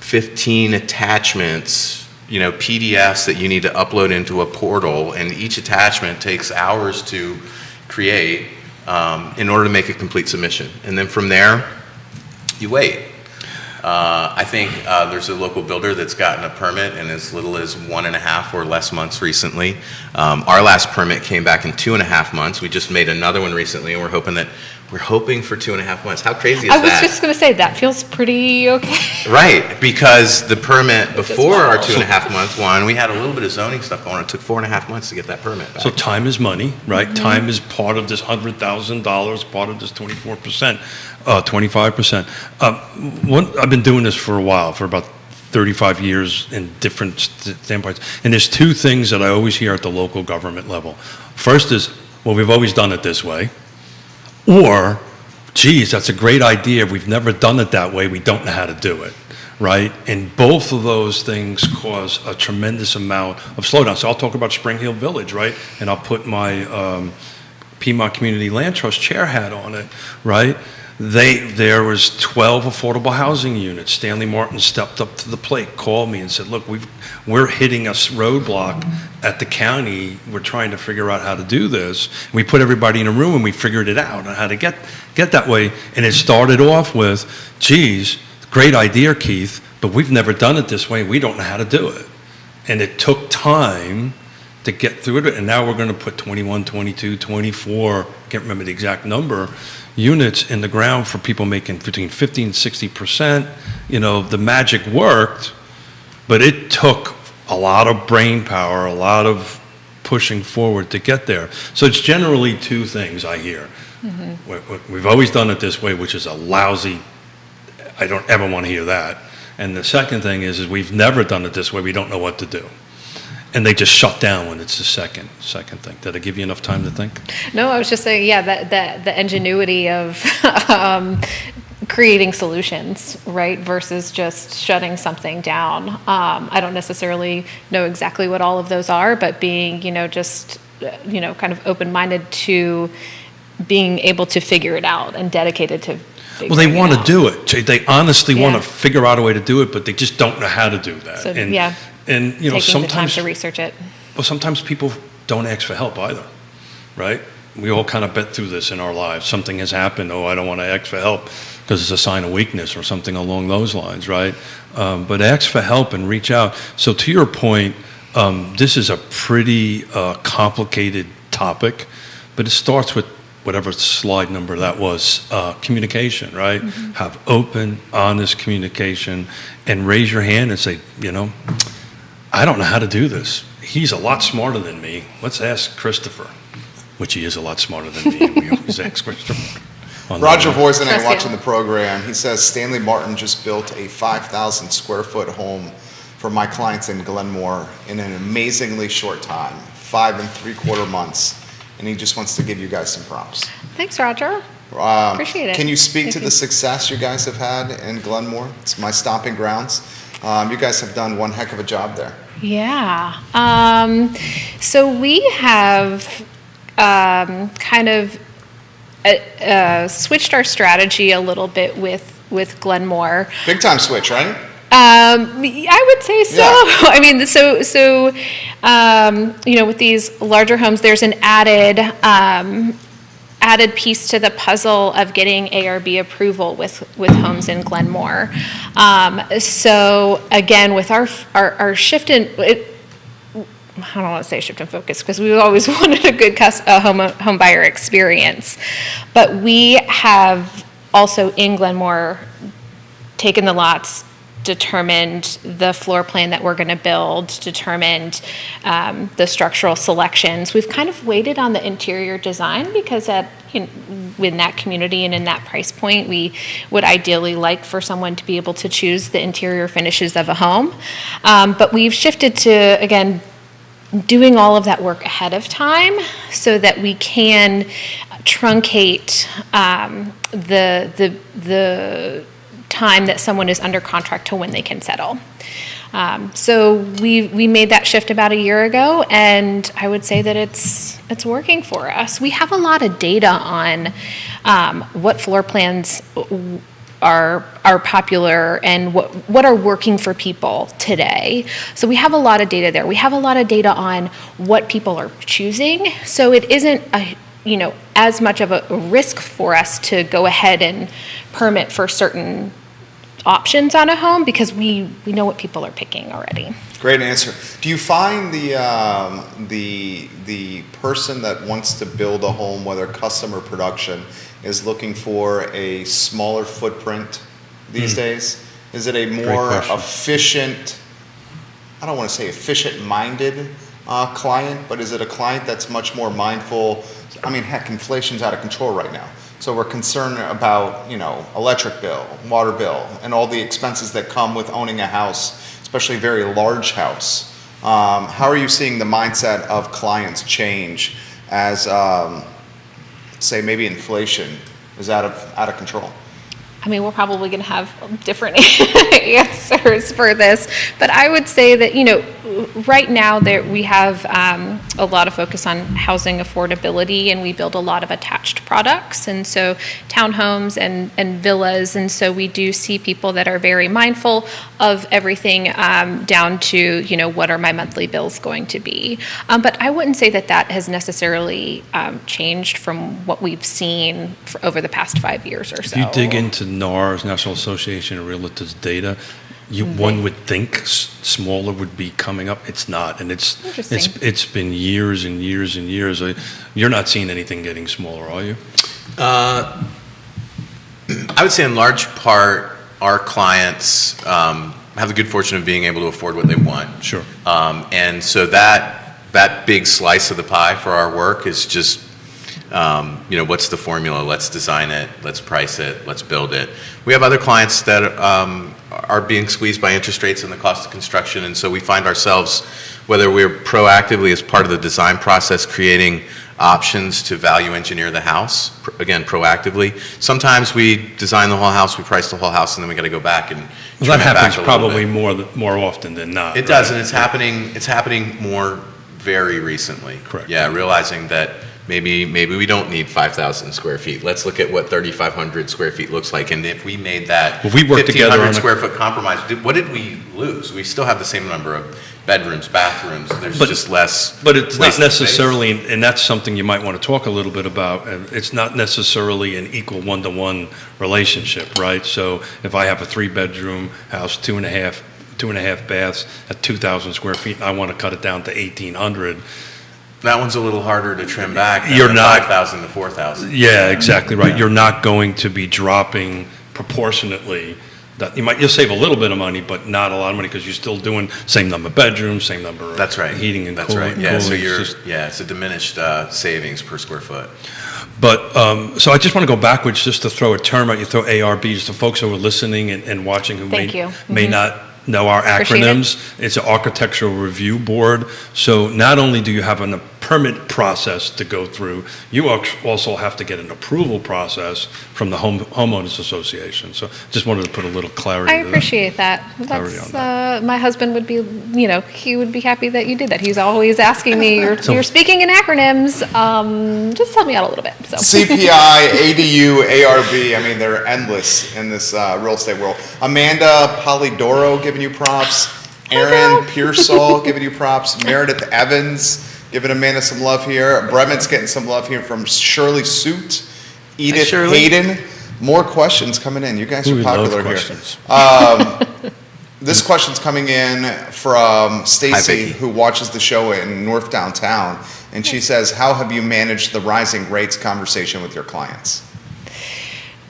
Speaker 4: 15 attachments, PDFs that you need to upload into a portal, and each attachment takes hours to create in order to make a complete submission. And then from there, you wait. I think there's a local builder that's gotten a permit in as little as 1.5 or less months recently. Our last permit came back in 2.5 months. We just made another one recently, and we're hoping for 2.5 months. How crazy is that?
Speaker 3: I was just going to say, that feels pretty okay.
Speaker 4: Right, because the permit before our 2.5 months one, we had a little bit of zoning stuff going on. It took 4.5 months to get that permit back.
Speaker 2: So time is money, right? Time is part of this $100,000, part of this 24%, 25%. I've been doing this for a while, for about 35 years in different standpoints. And there's two things that I always hear at the local government level. First is, well, we've always done it this way. Or, geez, that's a great idea. We've never done it that way. We don't know how to do it, right? And both of those things cause a tremendous amount of slowdown. So I'll talk about Spring Hill Village, right? And I'll put my Piedmont Community Land Trust chair hat on it, right? There was 12 affordable housing units. Stanley Martin stepped up to the plate, called me and said, look, we're hitting a roadblock at the county. We're trying to figure out how to do this. And we put everybody in a room and we figured it out on how to get that way. And it started off with, geez, great idea, Keith, but we've never done it this way. We don't know how to do it. And it took time to get through it. And now we're going to put 21, 22, 24, can't remember the exact number, units in the ground for people making between 50 and 60%. You know, the magic worked, but it took a lot of brain power, a lot of pushing forward to get there. So it's generally two things I hear. We've always done it this way, which is a lousy, I don't ever want to hear that. And the second thing is we've never done it this way, we don't know what to do. And they just shut down when it's the second thing. Did I give you enough time to think?
Speaker 3: No, I was just saying, yeah, that the ingenuity of creating solutions, right, versus just shutting something down. I don't necessarily know exactly what all of those are, but being, just, kind of open-minded to being able to figure it out and dedicated to figuring
Speaker 2: Well, they want
Speaker 3: it
Speaker 2: to
Speaker 3: out.
Speaker 2: do it. They honestly want
Speaker 3: Yeah.
Speaker 2: to figure out a way to do it, but they just don't know how to do that.
Speaker 3: So,
Speaker 2: and,
Speaker 3: yeah.
Speaker 2: And,
Speaker 3: Taking the time
Speaker 2: sometimes,
Speaker 3: to research it.
Speaker 2: well, sometimes people don't ask for help either, right? We all kind of been through this in our lives. Something has happened. Oh, I don't want to ask for help because it's a sign of weakness or something along those lines, right? But ask for help and reach out. So to your point, this is a pretty complicated topic, but it starts with whatever slide number that was, communication, right? Have open, honest communication and raise your hand and say, I don't know how to do this. He's a lot smarter than me. Let's ask Christopher, which he is a lot smarter than me, and we always ask Christopher.
Speaker 1: Roger Voisin,
Speaker 3: Trust you.
Speaker 1: watching the program, he says Stanley Martin just built a 5,000 square foot home for my clients in Glenmore in an amazingly short time, 5 3/4 months, and he just wants to give you guys some props.
Speaker 3: Thanks, Roger. Appreciate it.
Speaker 1: Can you speak
Speaker 3: Thank
Speaker 1: to
Speaker 3: you.
Speaker 1: the success you guys have had in Glenmore? It's my stomping grounds. You guys have done one heck of a job there.
Speaker 3: Yeah. So we have kind of switched our strategy a little bit with Glenmore.
Speaker 1: Big time switch, right?
Speaker 3: I would say so.
Speaker 1: Yeah.
Speaker 3: I mean, with these larger homes, there's an added piece to the puzzle of getting ARB approval with homes in Glenmore. So again, with our shift in it, I don't want to say shift in focus because we've always wanted a good home buyer experience, but we have also in Glenmore taken the lots, determined the floor plan that we're going to build, determined the structural selections. We've kind of waited on the interior design because in that community and in that price point, we would ideally like for someone to be able to choose the interior finishes of a home. But we've shifted to, again, doing all of that work ahead of time so that we can truncate the time that someone is under contract to when they can settle. So we made that shift about a year ago, and I would say that it's working for us. We have a lot of data on what floor plans are popular and what are working for people today. So we have a lot of data there. We have a lot of data on what people are choosing. So it isn't as much of a risk for us to go ahead and permit for certain options on a home because we know what people are picking already.
Speaker 1: Great answer. Do you find the person that wants to build a home, whether custom or production, is looking for a smaller footprint these days? Is it a more efficient, I don't want to say efficient-minded client, but is it a client that's much more mindful? I mean, heck, inflation's out of control right now. So we're concerned about, electric bill, water bill, and all the expenses that come with owning a house, especially a very large house. How are you seeing the mindset of clients change as, say, maybe inflation is out of control?
Speaker 3: I mean, we're probably going to have different answers for this, but I would say that, right now we have a lot of focus on housing affordability, and we build a lot of attached products, and so townhomes and villas, and so we do see people that are very mindful of everything down to, what are my monthly bills going to be. But I wouldn't say that has necessarily changed from what we've seen over the past 5 years or so.
Speaker 2: If you dig into NAR's, National Association of Realtors data, one would think smaller would be coming up. It's not, and it's been years and years and years. You're not seeing anything getting smaller, are you?
Speaker 4: I would say in large part, our clients have the good fortune of being able to afford what they want.
Speaker 2: Sure.
Speaker 4: And so that big slice of the pie for our work is just, what's the formula? Let's design it, let's price it, let's build it. We have other clients that are being squeezed by interest rates and the cost of construction, and so we find ourselves, whether we're proactively as part of the design process, creating options to value engineer the house, again, proactively. Sometimes we design the whole house, we price the whole house, and then we got to go back and
Speaker 2: that happens probably more often than not.
Speaker 4: It does, and it's happening more very recently.
Speaker 2: Correct.
Speaker 4: Yeah, realizing that maybe we don't need 5,000 square feet. Let's look at what 3,500 square feet looks like, and if we made that 1,500 square foot compromise, what did we lose? We still have the same number of bedrooms, bathrooms. There's just less.
Speaker 2: But it's not necessarily,
Speaker 4: space.
Speaker 2: and that's something you might want to talk a little bit about. It's not necessarily an equal one-to-one relationship, right? So if I have a 3-bedroom house, two and a half baths at 2,000 square feet, and I want to cut it down to 1,800.
Speaker 4: That one's a little harder to trim back than
Speaker 2: You're not
Speaker 4: 5,000 to 4,000.
Speaker 2: Yeah, exactly right. You're not going to be dropping proportionately. That you'll save a little bit of money, but not a lot of money because you're still doing same number of bedrooms, same number of heating and cooling.
Speaker 4: That's right. Yeah, so it's a diminished savings per square foot.
Speaker 2: But so I just want to go backwards just to throw a term out. You throw ARBs to folks who are listening and watching who may not know our acronyms. It's an Architectural Review Board. So not only do you have a permit process to go through, you also have to get an approval process from the Homeowners Association. So just wanted to put a little clarity.
Speaker 3: I appreciate that. My husband would be, he would be happy that you did that. He's always asking me, you're speaking in acronyms. Just help me out a little bit. So.
Speaker 1: CPI, ADU, ARB, I mean, they're endless in this real estate world. Amanda Polidoro giving you props. Aaron Pearsall giving you props. Meredith Evans giving Amanda some love here. Bremen's getting some love here from Shirley Suit. Edith Hayden. More questions coming in. You guys are popular here. This question's coming in from Stacy, who watches the show in North Downtown. And she says, how have you managed the rising rates conversation with your clients?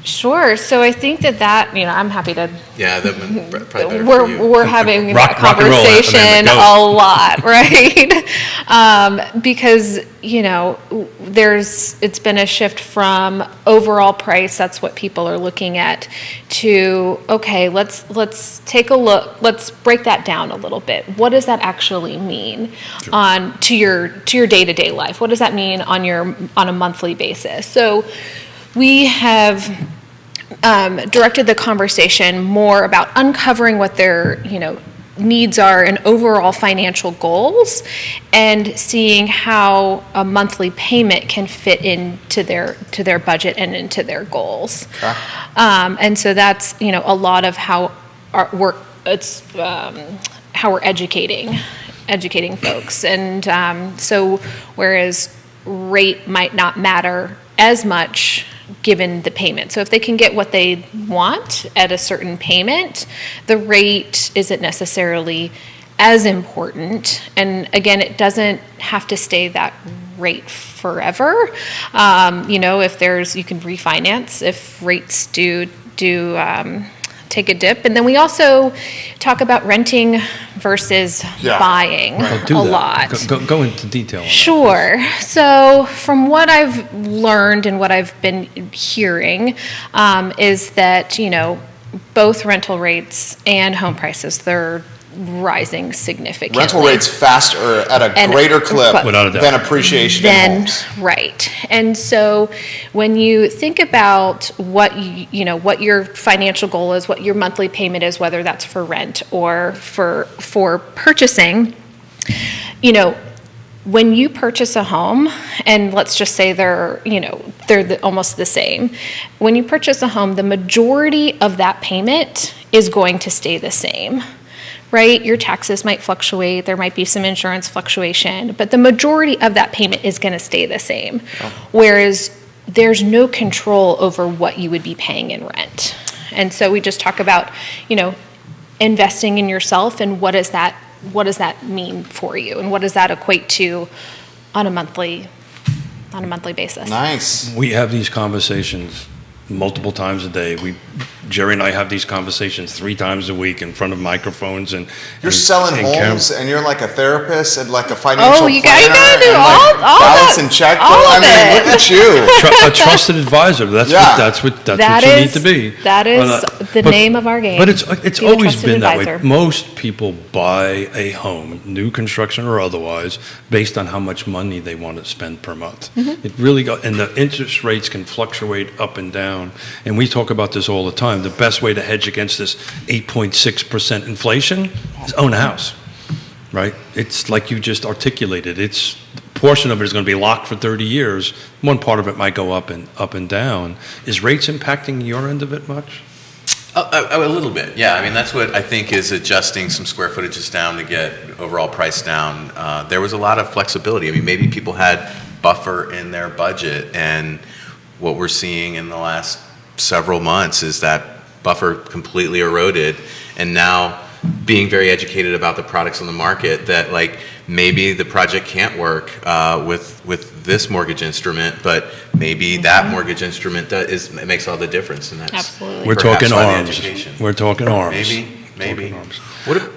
Speaker 3: Sure. So I think that I'm happy to.
Speaker 4: Yeah, that would probably better for you.
Speaker 3: We're having that conversation a lot, right? Because it's been a shift from overall price. That's what people are looking at. To okay, let's take a look. Let's break that down a little bit. What does that actually mean to your day-to-day life? What does that mean on a monthly basis? So we have directed the conversation more about uncovering what their needs are and overall financial goals, and seeing how a monthly payment can fit into their budget and into their goals. Okay. And so that's a lot of how our work. It's how we're educating folks, and so whereas rate might not matter as much given the payment. So if they can get what they want at a certain payment, the rate isn't necessarily as important. And again, it doesn't have to stay that rate forever. If you can refinance if rates do take a dip. And then we also talk about renting versus buying
Speaker 2: Do
Speaker 3: a
Speaker 2: that.
Speaker 3: lot.
Speaker 2: Go into detail on that.
Speaker 3: Sure. So from what I've learned and what I've been hearing is that, both rental rates and home prices, they're rising significantly.
Speaker 1: Rental rates faster at a
Speaker 3: And-
Speaker 1: greater clip
Speaker 2: Without a doubt.
Speaker 1: than appreciation in
Speaker 3: Then,
Speaker 1: homes.
Speaker 3: right. And so when you think about what what your financial goal is, what your monthly payment is, whether that's for rent or for purchasing, when you purchase a home, and let's just say they're almost the same. When you purchase a home, the majority of that payment is going to stay the same. Right? Your taxes might fluctuate, there might be some insurance fluctuation, but the majority of that payment is going to stay the same. Whereas there's no control over what you would be paying in rent. And so we just talk about, investing in yourself and what does that mean for you and what does that equate to on a monthly basis.
Speaker 1: Nice.
Speaker 2: We have these conversations multiple times a day. Jerry and I have these conversations 3 times a week in front of microphones and
Speaker 1: You're selling
Speaker 2: and
Speaker 1: homes and you're like a therapist and like a financial
Speaker 3: Oh, you gotta
Speaker 1: planner
Speaker 3: do
Speaker 1: and
Speaker 3: all
Speaker 1: balance
Speaker 3: that-
Speaker 1: and checkbook.
Speaker 3: all of it.
Speaker 1: Look at you.
Speaker 2: A trusted advisor. That's
Speaker 1: Yeah.
Speaker 2: what
Speaker 3: That
Speaker 2: you
Speaker 3: is-
Speaker 2: need to be.
Speaker 3: that is the
Speaker 2: But-
Speaker 3: name of our game.
Speaker 2: But it's
Speaker 3: Be a
Speaker 2: always
Speaker 3: trusted
Speaker 2: been that
Speaker 3: advisor.
Speaker 2: way. Most people buy a home, new construction or otherwise, based on how much money they want to spend per month.
Speaker 3: Mm-hmm.
Speaker 2: It really and the interest rates can fluctuate up and down. And we talk about this all the time. The best way to hedge against this 8.6% inflation is own a house. Right? It's like you just articulated. It's a portion of it is going to be locked for 30 years. One part of it might go up and down. Is rates impacting your end of it much?
Speaker 4: A little bit, yeah. I mean, that's what I think is adjusting some square footages down to get overall price down. There was a lot of flexibility. I mean, maybe people had buffer in their budget, and what we're seeing in the last several months is that buffer completely eroded, and now being very educated about the products on the market, that like maybe the project can't work with this mortgage instrument, but maybe that mortgage instrument it makes all the difference, and that's
Speaker 3: Absolutely.
Speaker 2: We're
Speaker 4: perhaps
Speaker 2: talking
Speaker 4: why the
Speaker 2: arms.
Speaker 4: education.
Speaker 2: We're talking arms.
Speaker 4: Maybe.
Speaker 2: Talking arms.
Speaker 4: What if,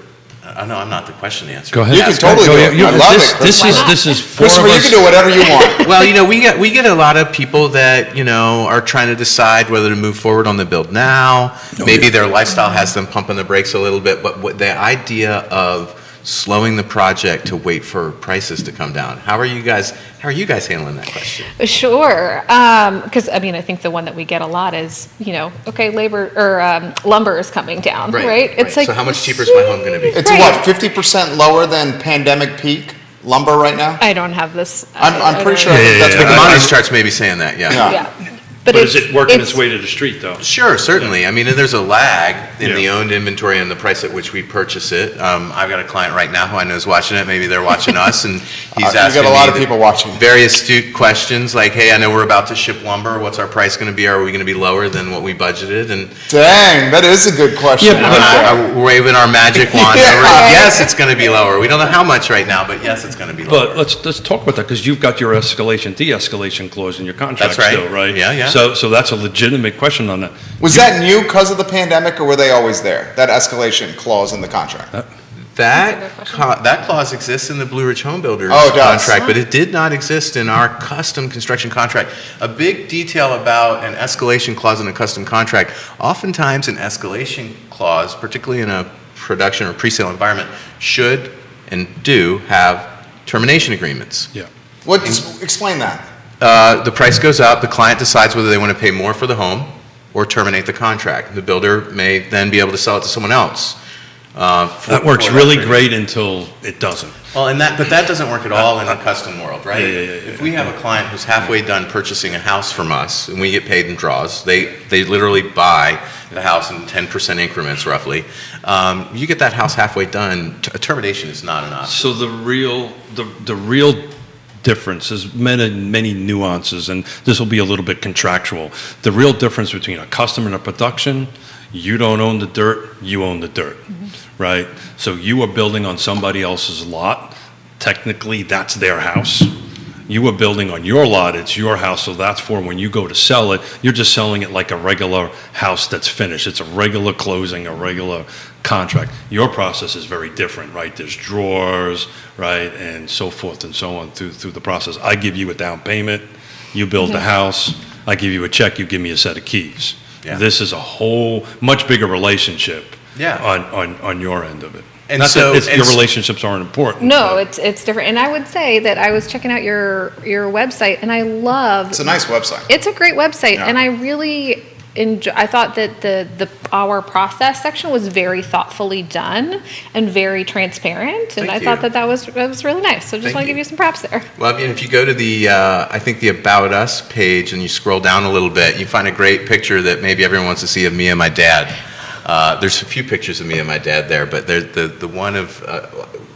Speaker 4: I know I'm not the question answer.
Speaker 2: Go ahead.
Speaker 1: You can totally do it. I love it,
Speaker 2: This is four
Speaker 1: Christopher,
Speaker 2: of
Speaker 1: you
Speaker 2: us.
Speaker 1: can do whatever you want.
Speaker 4: Well, we get a lot of people that, are trying to decide whether to move forward on the build now. Maybe their lifestyle has them pumping the brakes a little bit, but the idea of slowing the project to wait for prices to come down. How are you guys handling that question?
Speaker 3: Sure, because I think the one that we get a lot is, labor or lumber is coming down, right? It's like,
Speaker 4: so how much cheaper is my home going to be?
Speaker 1: It's
Speaker 3: Right.
Speaker 1: what, 50% lower than pandemic peak lumber right now?
Speaker 3: I don't have this.
Speaker 1: I'm pretty sure
Speaker 2: Yeah,
Speaker 1: that's
Speaker 4: The
Speaker 1: what
Speaker 4: commodities charts may be saying that,
Speaker 1: Yeah.
Speaker 3: Yeah,
Speaker 2: But is it working its way to the street, though?
Speaker 4: Sure, certainly. I mean, and there's a lag in
Speaker 2: Yeah.
Speaker 4: the owned inventory and the price at which we purchase it. I've got a client right now who I know is watching it. Maybe they're watching us, and he's
Speaker 1: You
Speaker 4: asking
Speaker 1: got a lot
Speaker 4: me
Speaker 1: of people watching.
Speaker 4: very astute questions like, "Hey, I know we're about to ship lumber. What's our price going to be? Are we going to be lower than what we budgeted?" And
Speaker 1: Dang, that is a good question.
Speaker 2: Yeah,
Speaker 1: right there.
Speaker 4: we're waving our magic wand
Speaker 1: Yeah.
Speaker 4: over it. Yes, it's going to be lower. We don't know how much right now, but yes, it's going to be lower.
Speaker 2: But let's talk about that, because you've got your escalation, de-escalation clause in your contract
Speaker 4: That's right.
Speaker 2: still, right?
Speaker 4: Yeah.
Speaker 2: So that's a legitimate question on that.
Speaker 1: Was that new because of the pandemic, or were they always there? That escalation clause in the contract?
Speaker 4: That clause exists in the Blue Ridge Home Builders
Speaker 1: Oh, it does.
Speaker 4: contract, but it did not exist in our custom construction contract. A big detail about an escalation clause in a custom contract, oftentimes an escalation clause, particularly in a production or pre-sale environment, should and do have termination agreements.
Speaker 2: Yeah.
Speaker 1: Explain that.
Speaker 4: The price goes up, the client decides whether they want to pay more for the home or terminate the contract. The builder may then be able to sell it to someone else.
Speaker 2: That works
Speaker 4: for
Speaker 2: really
Speaker 4: that
Speaker 2: great until it doesn't.
Speaker 4: Well, but that doesn't work at all in a custom world, right?
Speaker 2: Yeah.
Speaker 4: If we have a client who's halfway done purchasing a house from us, and we get paid in draws, they literally buy the house in 10% increments, roughly. You get that house halfway done, a termination is not an option.
Speaker 2: So the real difference. There's many nuances, and this will be a little bit contractual. The real difference between a custom and a production, you don't own the dirt, you own the dirt, right? So you are building on somebody else's lot. Technically, that's their house. You are building on your lot, it's your house, so that's for when you go to sell it, you're just selling it like a regular house that's finished. It's a regular closing, a regular contract. Your process is very different, right? There's drawers, right, and so forth and so on through the process. I give you a down payment, you build the house, I give you a check, you give me a set of keys.
Speaker 4: Yeah.
Speaker 2: This is a whole, much bigger relationship
Speaker 4: Yeah.
Speaker 2: on your end of it.
Speaker 4: And
Speaker 2: Not
Speaker 4: so-
Speaker 2: that
Speaker 4: and
Speaker 2: your
Speaker 4: s-
Speaker 2: relationships aren't important.
Speaker 3: No,
Speaker 2: but-
Speaker 3: it's different. And I would say that I was checking out your website, and I love.
Speaker 1: It's a nice website.
Speaker 3: It's a great website,
Speaker 1: Yeah.
Speaker 3: and I really enjoy. I thought that our process section was very thoughtfully done and very transparent, and
Speaker 4: Thank
Speaker 3: I thought
Speaker 4: you.
Speaker 3: that was really nice. So just
Speaker 4: Thank
Speaker 3: want to
Speaker 4: you.
Speaker 3: give you some props there.
Speaker 4: Well, I mean, if you go to the, I think the About Us page and you scroll down a little bit, you find a great picture that maybe everyone wants to see of me and my dad. There's a few pictures of me and my dad there, but the one of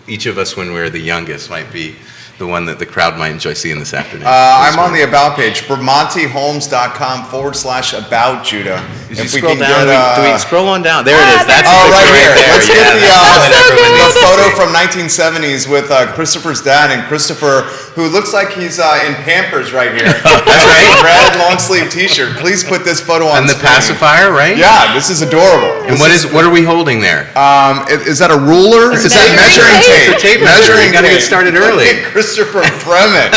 Speaker 4: each of us when we're the youngest might be the one that the crowd might enjoy seeing this afternoon.
Speaker 1: I'm on the About page, BramonteHomes.com/about, Judah.
Speaker 4: If we scroll down, do we scroll on down? There it is. That's
Speaker 1: Oh,
Speaker 4: the
Speaker 1: right
Speaker 4: picture
Speaker 1: here.
Speaker 4: right there.
Speaker 1: Let's get
Speaker 4: Yeah,
Speaker 1: the,
Speaker 4: that's
Speaker 1: the
Speaker 4: everyone
Speaker 1: photo
Speaker 4: needs to see.
Speaker 1: from 1970s with Christopher's dad, and Christopher, who looks like he's in Pampers right here. That's
Speaker 4: right.
Speaker 1: Red long sleeve T-shirt. Please put this photo on
Speaker 4: And the
Speaker 1: screen.
Speaker 4: pacifier, right?
Speaker 1: Yeah, this is adorable.
Speaker 4: And what are we holding there?
Speaker 1: Is that a ruler? Is that measuring
Speaker 3: measuring
Speaker 1: tape?
Speaker 4: It's a tape measure. You gotta get
Speaker 1: tape.
Speaker 4: started
Speaker 1: Look
Speaker 4: early.
Speaker 1: at Christopher Bremen,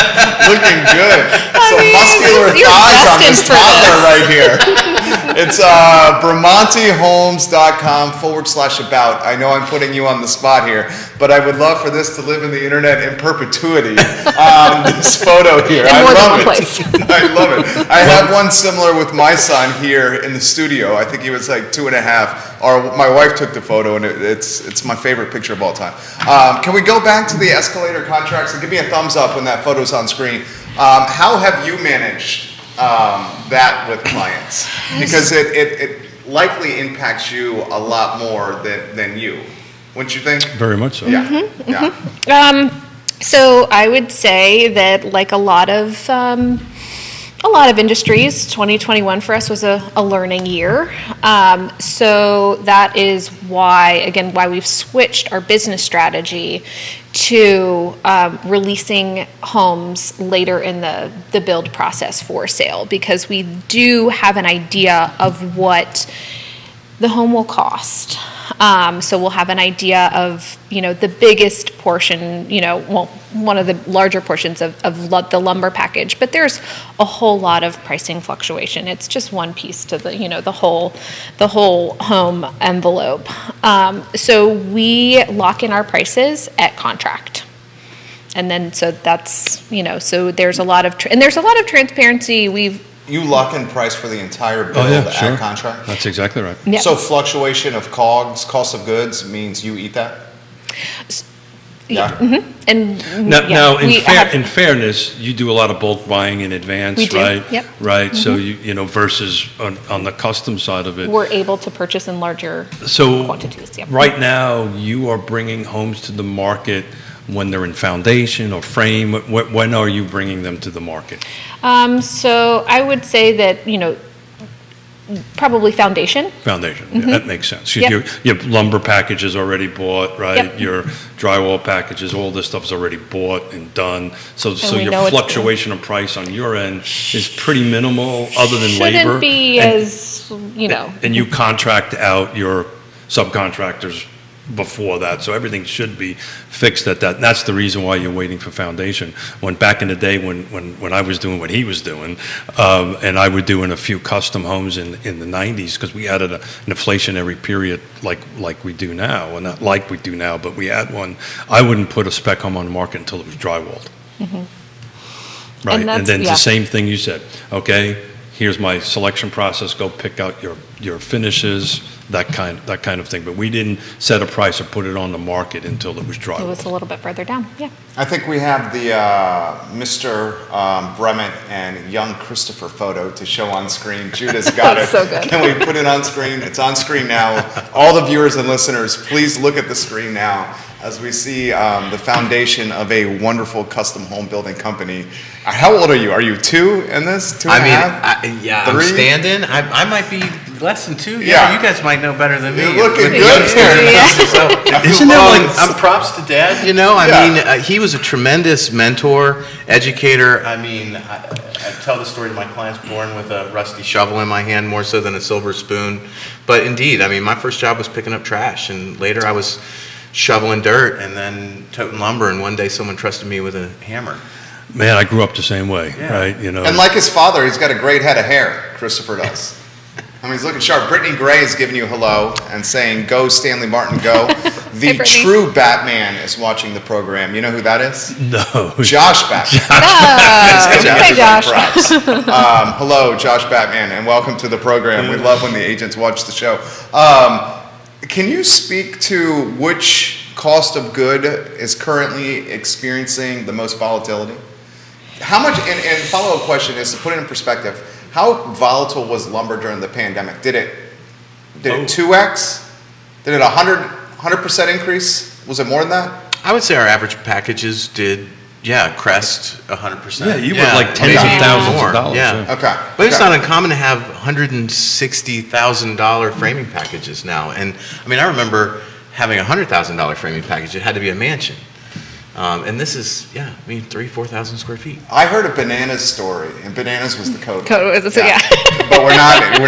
Speaker 1: looking good. Some
Speaker 3: mean,
Speaker 1: muscular
Speaker 3: you're
Speaker 1: thighs on this
Speaker 3: destined for
Speaker 1: toddler right here. It's BramonteHomes.com/about. I know I'm putting you on the spot here, but I would love for this to live in the internet in perpetuity. This photo here,
Speaker 3: In
Speaker 1: I
Speaker 3: more than
Speaker 1: love
Speaker 3: one
Speaker 1: it.
Speaker 3: place.
Speaker 1: I love it. I have one similar with my son here in the studio. I think he was like 2.5. Or my wife took the photo, and it's my favorite picture of all time. Can we go back to the escalator contracts and give me a thumbs up when that photo's on screen? How have you managed that with clients? Because it likely impacts you a lot more than you, wouldn't you think?
Speaker 2: Very much so.
Speaker 1: Yeah. Yeah.
Speaker 3: So I would say that, like a lot of industries, 2021 for us was a learning year. So that is why we've switched our business strategy to releasing homes later in the build process for sale, because we do have an idea of what the home will cost. So we'll have an idea of, the biggest portion, one of the larger portions of the lumber package, but there's a whole lot of pricing fluctuation. It's just one piece to the whole home envelope. So we lock in our prices at contract. And then, so that's, so there's a lot of, there's a lot of transparency.
Speaker 1: You lock in price for the entire build
Speaker 2: Oh, yeah,
Speaker 1: at
Speaker 2: sure.
Speaker 1: contract?
Speaker 2: That's exactly right.
Speaker 3: Yeah.
Speaker 1: So fluctuation of COGS, cost of goods, means you eat that? Yeah.
Speaker 3: And
Speaker 2: Now,
Speaker 3: we have-
Speaker 2: in fairness, you do a lot of bulk buying in advance,
Speaker 3: We do,
Speaker 2: right?
Speaker 3: yep.
Speaker 2: Right, so versus on the custom side of it.
Speaker 3: we're able to purchase in larger
Speaker 2: So,
Speaker 3: quantities. Yeah.
Speaker 2: right now, you are bringing homes to the market when they're in foundation or frame. When are you bringing them to the market?
Speaker 3: So I would say that, probably foundation.
Speaker 2: Foundation, yeah, that makes sense.
Speaker 3: Yep.
Speaker 2: Your lumber package is already bought, right?
Speaker 3: Yep.
Speaker 2: Your drywall packages, all this stuff is already bought and done. So
Speaker 3: we
Speaker 2: your
Speaker 3: know it's
Speaker 2: fluctuation of price on your end is pretty minimal, other than labor.
Speaker 3: Shouldn't be
Speaker 2: And-
Speaker 3: as,
Speaker 2: And you contract out your subcontractors before that, so everything should be fixed at that. And that's the reason why you're waiting for foundation. When back in the day, when I was doing what he was doing, and I would doing a few custom homes in the 90s, because we had an inflationary period like we do now, well, not like we do now, but we had one. I wouldn't put a spec home on the market until it was drywalled. Right, and
Speaker 3: that's-
Speaker 2: then
Speaker 3: yeah.
Speaker 2: the same thing you said, okay, here's my selection process, go pick out your finishes, that kind of thing. But we didn't set a price or put it on the market until it was
Speaker 3: it
Speaker 2: drywall.
Speaker 3: was a little bit further down. Yeah.
Speaker 1: I think we have the Mr. Bremen and young Christopher photo to show on screen. Judah's got it.
Speaker 3: That's so good.
Speaker 1: Can we put it on screen? It's on screen now. All the viewers and listeners, please look at the screen now as we see the foundation of a wonderful custom home building company. How old are you? Are you 2 in this? 2 and a half?
Speaker 4: I'm
Speaker 1: 3?
Speaker 4: standing. I might be less than 2.
Speaker 1: Yeah.
Speaker 4: You guys might know better than me.
Speaker 1: You're looking
Speaker 4: With
Speaker 1: good
Speaker 4: youngsters.
Speaker 1: here.
Speaker 4: So,
Speaker 2: Isn't that like-
Speaker 4: I'm props to Dad. You know, I
Speaker 1: Yeah.
Speaker 4: mean, he was a tremendous mentor, educator. I mean, I tell the story to my clients, born with a rusty shovel in my hand more so than a silver spoon. But indeed, I mean, my first job was picking up trash, and later I was shoveling dirt and then toting lumber, and one day someone trusted me with a hammer.
Speaker 2: Man, I grew up the same way,
Speaker 4: Yeah.
Speaker 2: right? You know,
Speaker 1: And like his father, he's got a great head of hair, Christopher does. I mean, he's looking sharp. Brittany Gray is giving you hello and saying, "Go, Stanley Martin, go." The
Speaker 3: Brittany.
Speaker 1: true Batman is watching the program. You know who that is?
Speaker 2: no.
Speaker 1: Josh Batman.
Speaker 3: Hey, Josh.
Speaker 1: Props. Hello, Josh Batman, and welcome to the program. We love when the agents watch the show. Can you speak to which cost of good is currently experiencing the most volatility? How much, and follow-up question is to put it in perspective, how volatile was lumber during the pandemic? Did it 2x? Did it 100% increase? Was it more than that?
Speaker 4: I would say our average packages did, crest 100%.
Speaker 2: Yeah, you were like tens
Speaker 4: maybe
Speaker 2: of
Speaker 4: even
Speaker 2: thousands of
Speaker 4: more.
Speaker 2: dollars,
Speaker 4: Yeah.
Speaker 2: yeah.
Speaker 1: Okay.
Speaker 4: But it's
Speaker 1: okay.
Speaker 4: not uncommon to have $160,000 framing packages now. And I mean, I remember having a $100,000 framing package. It had to be a mansion. And this is, 4,000 square feet.
Speaker 1: I heard a Bananas story, and Bananas was the code.
Speaker 3: Yeah.
Speaker 1: But we're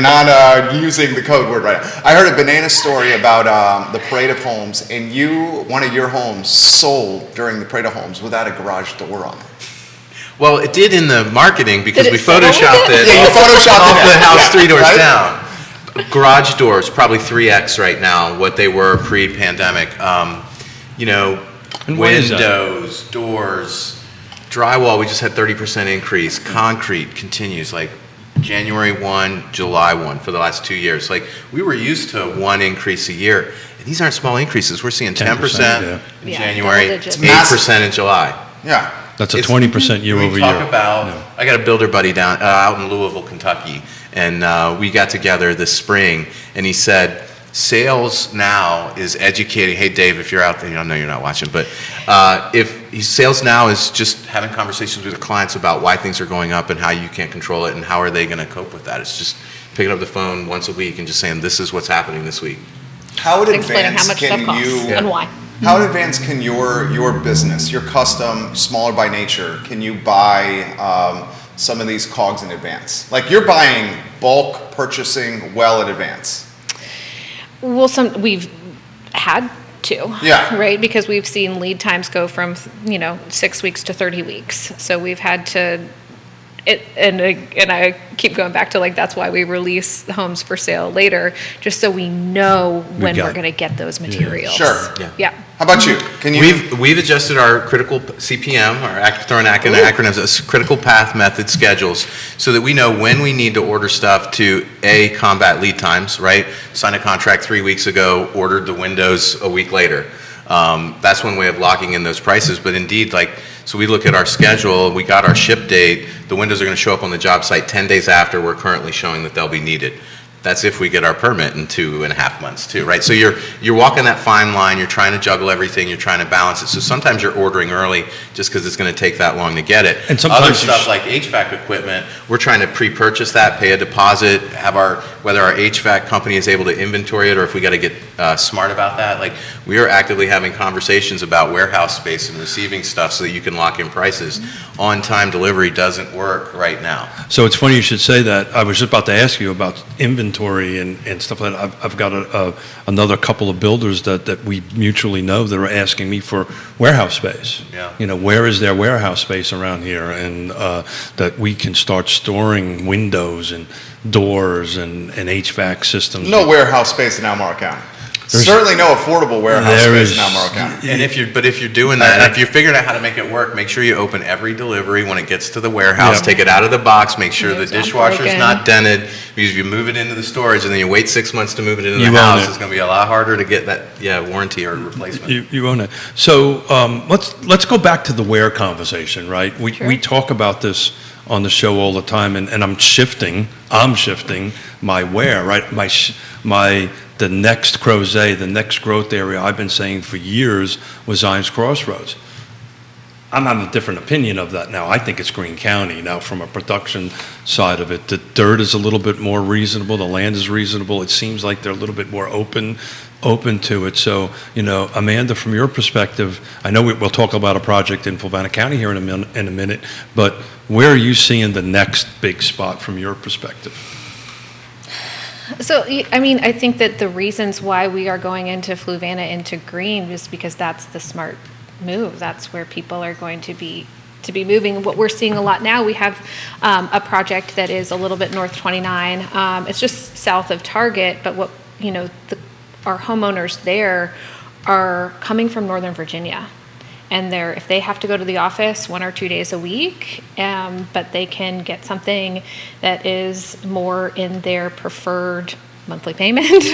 Speaker 1: not using the code word right now. I heard a Banana story about the Parade of Homes, and one of your homes sold during the Parade of Homes without a garage door on it.
Speaker 4: Well, it did in the marketing because
Speaker 3: Did
Speaker 4: we
Speaker 3: it sell?
Speaker 4: photoshopped it
Speaker 1: Yeah, you
Speaker 4: off,
Speaker 1: photoshopped
Speaker 4: off
Speaker 1: it
Speaker 4: the
Speaker 1: in.
Speaker 4: house
Speaker 1: Yeah,
Speaker 4: 3 doors
Speaker 1: right?
Speaker 4: down. Garage doors, probably 3x right now, what they were pre-pandemic.
Speaker 2: And why is that?
Speaker 4: Windows, doors, drywall, we just had 30% increase. Concrete continues, like January 1, July 1 for the last 2 years. Like, we were used to 1 increase a year. And these aren't small increases. We're seeing 10%
Speaker 2: yeah.
Speaker 4: in
Speaker 3: Yeah,
Speaker 4: January,
Speaker 3: double digits.
Speaker 4: 8% in July.
Speaker 1: Yeah.
Speaker 2: That's a
Speaker 4: It's-
Speaker 2: 20% year over
Speaker 4: We
Speaker 2: year.
Speaker 4: talk about,
Speaker 2: Yeah.
Speaker 4: I got a builder buddy down out in Louisville, Kentucky, and we got together this spring, and he said, sales now is educating. Hey, Dave, if you're out there, I know you're not watching, but sales now is just having conversations with the clients about why things are going up and how you can't control it and how are they going to cope with that. It's just picking up the phone once a week and just saying, this is what's happening this week.
Speaker 1: How
Speaker 3: Explaining how
Speaker 1: advanced
Speaker 3: much stuff
Speaker 1: can
Speaker 3: costs
Speaker 1: you?
Speaker 3: and why.
Speaker 1: How advanced can your business, your custom, smaller by nature, can you buy some of these cogs in advance? Like you're buying bulk purchasing well in advance.
Speaker 3: Well, we've had to.
Speaker 1: Yeah.
Speaker 3: Right? Because we've seen lead times go from, 6 weeks to 30 weeks. So we've had to, and I keep going back to that's why we release homes for sale later, just so we know when
Speaker 2: got
Speaker 3: we're
Speaker 2: it.
Speaker 3: going to get those materials.
Speaker 1: Sure.
Speaker 4: Yeah.
Speaker 3: Yeah.
Speaker 1: How about you? Can you?
Speaker 4: We've adjusted our critical CPM, or throwing acronyms, critical path method schedules, so that we know when we need to order stuff to combat lead times. Right, signed a contract 3 weeks ago, ordered the windows a week later. That's one way of locking in those prices. But indeed, so we look at our schedule, we got our ship date. The windows are going to show up on the job site 10 days after we're currently showing that they'll be needed. That's if we get our permit in 2.5 months too, right? So you're walking that fine line, you're trying to juggle everything, you're trying to balance it. So sometimes you're ordering early just because it's going to take that long to get it.
Speaker 2: And sometimes
Speaker 4: other
Speaker 2: you
Speaker 4: stuff like HVAC equipment, we're trying to pre-purchase that, pay a deposit, whether our HVAC company is able to inventory it or if we got to get smart about that. We are actively having conversations about warehouse space and receiving stuff so that you can lock in prices. On-time delivery doesn't work right now.
Speaker 2: So it's funny you should say that. I was just about to ask you about inventory and stuff like that. I've got another couple of builders that we mutually know that are asking me for warehouse space.
Speaker 4: Yeah.
Speaker 2: Where is there warehouse space around here, and that we can start storing windows and doors and HVAC systems.
Speaker 1: No warehouse space in Albemarle County.
Speaker 2: There's-
Speaker 1: Certainly no affordable warehouse
Speaker 2: There
Speaker 1: space
Speaker 2: is-
Speaker 1: in Albemarle County.
Speaker 4: And if you're doing that, and if you're figuring out how to make it work, make sure you open every delivery when it gets to the warehouse.
Speaker 2: Yeah.
Speaker 4: Take it out of the box. Make sure the
Speaker 3: It's not
Speaker 4: dishwasher's
Speaker 3: broken.
Speaker 4: not dented. Because if you move it into the storage and then you wait 6 months to move it into
Speaker 2: You
Speaker 4: the
Speaker 2: own
Speaker 4: house,
Speaker 2: it.
Speaker 4: it's going to be a lot harder to get that warranty or replacement.
Speaker 2: You own it. So let's go back to the where conversation, right? We
Speaker 3: Sure.
Speaker 2: talk about this on the show all the time, and I'm shifting my where, right? The next crozet, the next growth area I've been saying for years was Zions Crossroads. I'm on a different opinion of that now. I think it's Greene County now from a production side of it. The dirt is a little bit more reasonable. The land is reasonable. It seems like they're a little bit more open to it. So, Amanda, from your perspective, I know we'll talk about a project in Fluvanna County here in a minute, but where are you seeing the next big spot from your perspective?
Speaker 3: So, I think that the reasons why we are going into Fluvanna, into Greene, is because that's the smart move. That's where people are going to be moving. What we're seeing a lot now, we have a project that is a little bit north 29. It's just south of Target, but our homeowners there are coming from Northern Virginia. And if they have to go to the office 1 or 2 days a week, but they can get something that is more in their preferred monthly payment,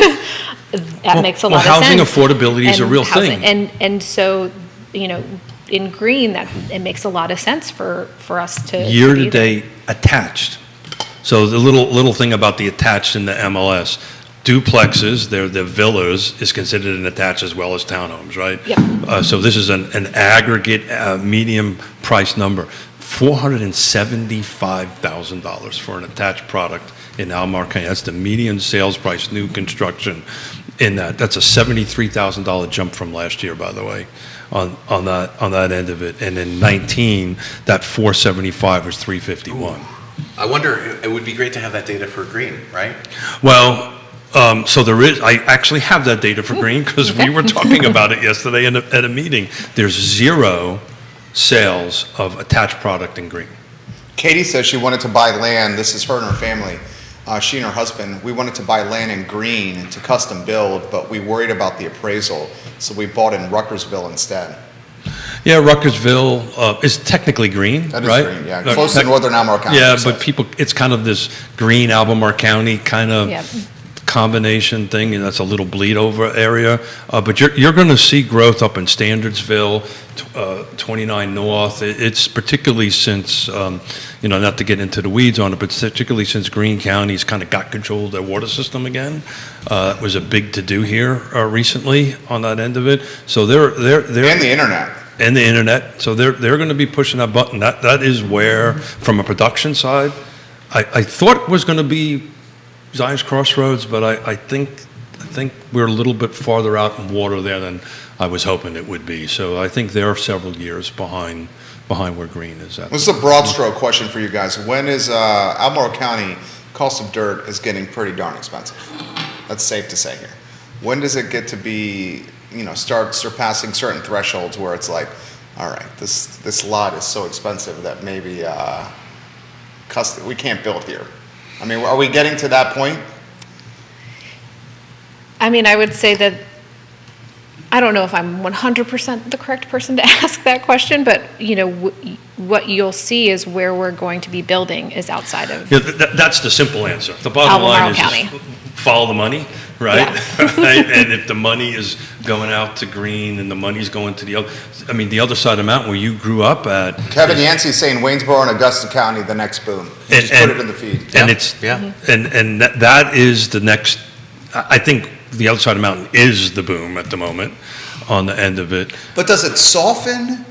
Speaker 3: that makes a lot of sense.
Speaker 2: Housing affordability is a real thing.
Speaker 3: And so, in Greene, that it makes a lot of sense for us to
Speaker 2: year to date attached. So the little thing about the attached in the MLS. Duplexes, they're the villas, is considered an attached as well as townhomes, right?
Speaker 3: Yep.
Speaker 2: So this is an aggregate medium price number, $475,000 for an attached product in Albemarle County. That's the median sales price, new construction in that. That's a $73,000 jump from last year, by the way, on that end of it. And in 19, that 475 was 351.
Speaker 4: I wonder, it would be great to have that data for Greene, right?
Speaker 2: Well, so I actually have that data for Greene because we were talking about it yesterday at a meeting. There's 0 sales of attached product in Greene.
Speaker 1: Katie says she wanted to buy land. This is her and her family. She and her husband, we wanted to buy land in Greene to custom build, but we worried about the appraisal, so we bought in Ruckersville instead.
Speaker 2: Yeah, Ruckersville is technically Greene,
Speaker 1: That is
Speaker 2: right?
Speaker 1: Greene, yeah. Close to northern Albemarle County.
Speaker 2: Yeah, but it's kind of this Greene, Albemarle County kind of combination thing, and that's a little bleed over area. But you're going to see growth up in Standardsville, 29 North. It's particularly since, not to get into the weeds on it, but particularly since Greene County's kind of got control of their water system again. It was a big to-do here recently on that end of it. So they're
Speaker 1: And the internet.
Speaker 2: And the internet. So they're going to be pushing that button. That is where, from a production side, I thought it was going to be Zions Crossroads, but I think we're a little bit farther out in water there than I was hoping it would be. So I think they're several years behind where Greene is at.
Speaker 1: This is a broad stroke question for you guys. When is Albemarle County, cost of dirt is getting pretty darn expensive? That's safe to say here. When does it get to be, start surpassing certain thresholds where it's like, all right, this lot is so expensive that maybe we can't build here? I mean, are we getting to that point?
Speaker 3: I would say that I don't know if I'm 100% the correct person to ask that question, but what you'll see is where we're going to be building is outside of.
Speaker 2: Yeah, that's the simple answer. The bottom line is
Speaker 3: County.
Speaker 2: just follow the money, right?
Speaker 3: Yeah.
Speaker 2: Right? And if the money is going out to Greene and the money's going to the other side of the mountain where you grew up at.
Speaker 1: Kevin Yancey's saying Waynesboro and Augusta County, the next boom. Just put it in the feed.
Speaker 2: And and that is the next. I think the other side of the mountain is the boom at the moment on the end of it.
Speaker 1: But does it soften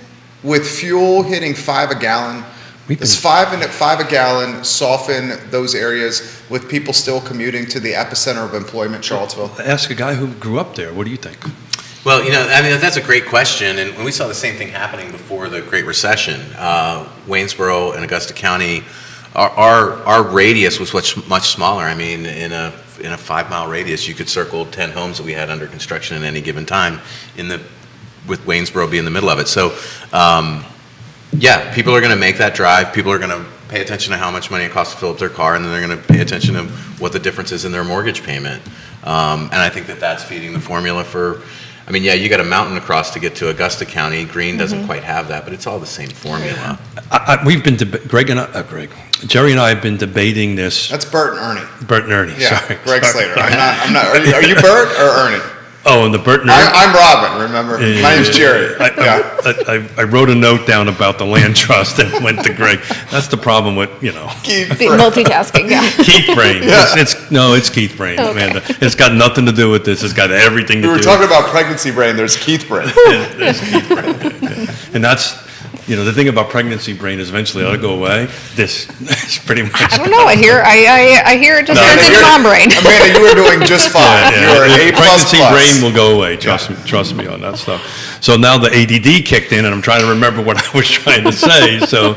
Speaker 1: with fuel hitting $5 a gallon? Does $5 a gallon soften those areas with people still commuting to the epicenter of employment, Charlottesville?
Speaker 2: Ask a guy who grew up there. What do you think?
Speaker 4: Well, that's a great question, and we saw the same thing happening before the Great Recession. Waynesboro and Augusta County, our radius was much smaller. In a 5-mile radius, you could circle 10 homes that we had under construction at any given time, with Waynesboro being in the middle of it. So, people are going to make that drive. People are going to pay attention to how much money it costs to fill up their car, and then they're going to pay attention to what the difference is in their mortgage payment. And I think that's feeding the formula for. You got a mountain across to get to Augusta County. Greene doesn't quite have that, but it's all the same formula.
Speaker 2: We've been Jerry and I have been debating this.
Speaker 1: That's Bert and Ernie.
Speaker 2: Bert and Ernie.
Speaker 1: Yeah,
Speaker 2: sorry.
Speaker 1: Greg
Speaker 2: Sorry.
Speaker 1: Slater. I'm not. Are you Bert or Ernie?
Speaker 2: Oh, and the Burton.
Speaker 1: I'm Robin, remember? My name's Jerry.
Speaker 2: I wrote a note down about the land trust and went to Greg. That's the problem with,
Speaker 1: Keith
Speaker 3: The multitasking, yeah.
Speaker 2: Keith brain.
Speaker 1: Yeah.
Speaker 2: It's Keith brain,
Speaker 3: Okay.
Speaker 2: Amanda. It's got nothing to do with this. It's got everything to
Speaker 1: We
Speaker 2: do.
Speaker 1: were talking about pregnancy brain, there's Keith brain.
Speaker 2: There's Keith brain. And that's, the thing about pregnancy brain is eventually it'll go away. This is pretty much.
Speaker 3: I don't know, I hear it just
Speaker 2: No,
Speaker 3: turns into mom brain.
Speaker 1: Amanda, you were doing just fine. You were
Speaker 2: The
Speaker 1: A++.
Speaker 2: pregnancy brain will go away. Trust me on that stuff. So now the ADD kicked in, and I'm trying to remember what I was trying to say. So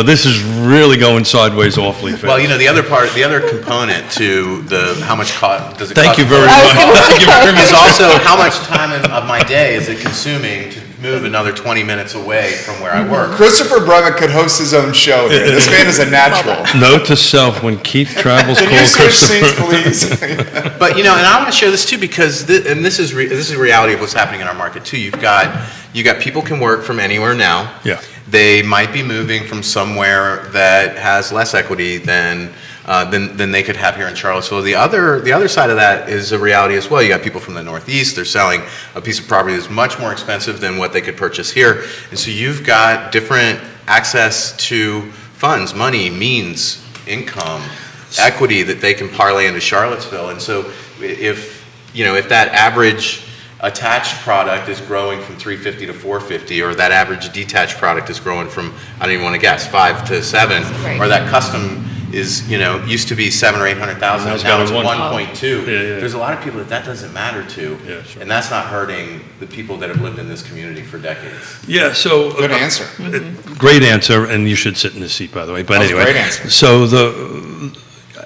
Speaker 2: this is really going sideways awfully fast.
Speaker 4: Well, the other component to the how much does it
Speaker 2: Thank
Speaker 4: cost?
Speaker 2: you very
Speaker 3: I was
Speaker 2: much.
Speaker 3: gonna
Speaker 2: Thank you very much.
Speaker 4: Is also how much time of my day is it consuming to move another 20 minutes away from where I work?
Speaker 1: Christopher Bremick could host his own show here. This man is a natural.
Speaker 2: Note to self: when Keith travels,
Speaker 1: Can
Speaker 2: call
Speaker 1: you switch seats,
Speaker 2: Christopher.
Speaker 1: please?
Speaker 4: But and I want to share this too because this is the reality of what's happening in our market too. You've got people can work from anywhere now.
Speaker 2: Yeah.
Speaker 4: They might be moving from somewhere that has less equity than they could have here in Charlottesville. The other side of that is a reality as well. You got people from the Northeast. They're selling a piece of property that's much more expensive than what they could purchase here, and so you've got different access to funds, money, means, income, equity that they can parlay into Charlottesville. And so if that average attached product is growing from 350 to 450, or that average detached product is growing from, I don't even want to guess, 5 to 7,
Speaker 3: Right.
Speaker 4: or that custom is, used to be 700,000 or 800,000,
Speaker 2: Now
Speaker 4: and
Speaker 2: it's
Speaker 4: now
Speaker 2: got
Speaker 4: it's
Speaker 2: a one.
Speaker 4: 1.2.
Speaker 2: Yeah.
Speaker 4: There's a lot of people that doesn't matter to,
Speaker 2: Yeah, sure.
Speaker 4: and that's not hurting the people that have lived in this community for decades.
Speaker 2: Yeah. So
Speaker 1: Good answer.
Speaker 2: Great answer, and you should sit in this seat, by the way. But
Speaker 1: That was a
Speaker 2: anyway,
Speaker 1: great answer.
Speaker 2: So